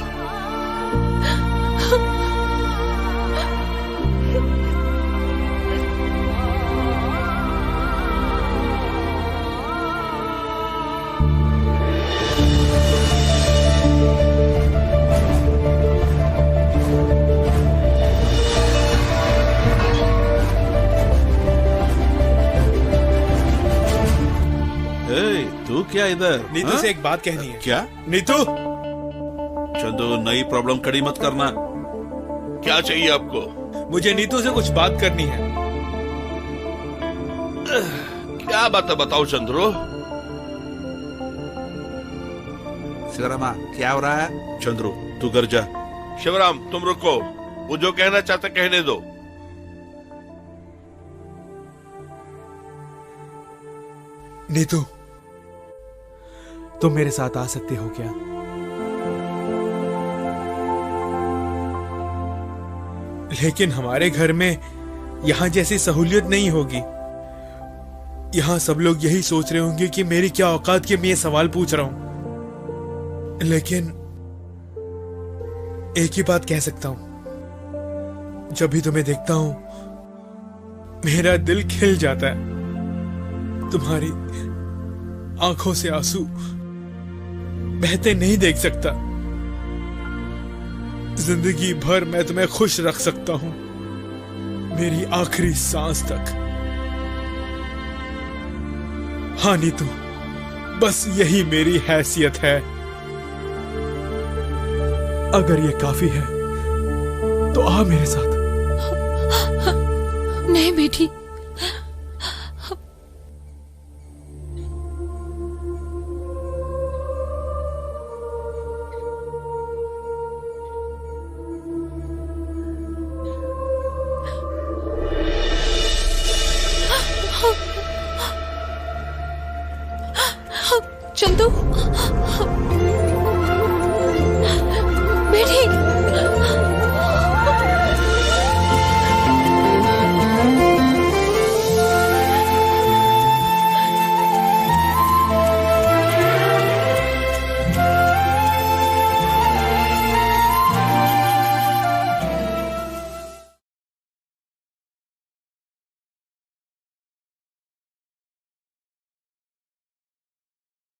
तू क्या इधर? नीतू से एक बात कहनी है। क्या? नीतू, चंदू, नई प्रॉब्लम खड़ी मत करना। क्या चाहिए आपको? मुझे नीतू से कुछ बात करनी है। क्या बात है, बताओ चंद्रू। शिवरामा क्या हो रहा है? चंद्रू तू घर जा। शिवराम तुम रुको, वो जो कहना चाहता कहने दो। नीतू, तुम मेरे साथ आ सकते हो क्या? लेकिन हमारे घर में यहाँ जैसी सहूलियत नहीं होगी। यहाँ सब लोग यही सोच रहे होंगे कि मेरी क्या औकात की मैं ये सवाल पूछ रहा हूं। लेकिन एक ही बात कह सकता हूं, जब भी तुम्हें देखता हूं मेरा दिल खिल जाता है। तुम्हारी आंखों से आंसू बहते नहीं देख सकता। जिंदगी भर मैं तुम्हें खुश रख सकता हूं, मेरी आखिरी सांस तक। हाँ नीतू, बस यही मेरी हैसियत है। अगर ये काफी है तो आ मेरे साथ। नहीं बेटी, चंदू।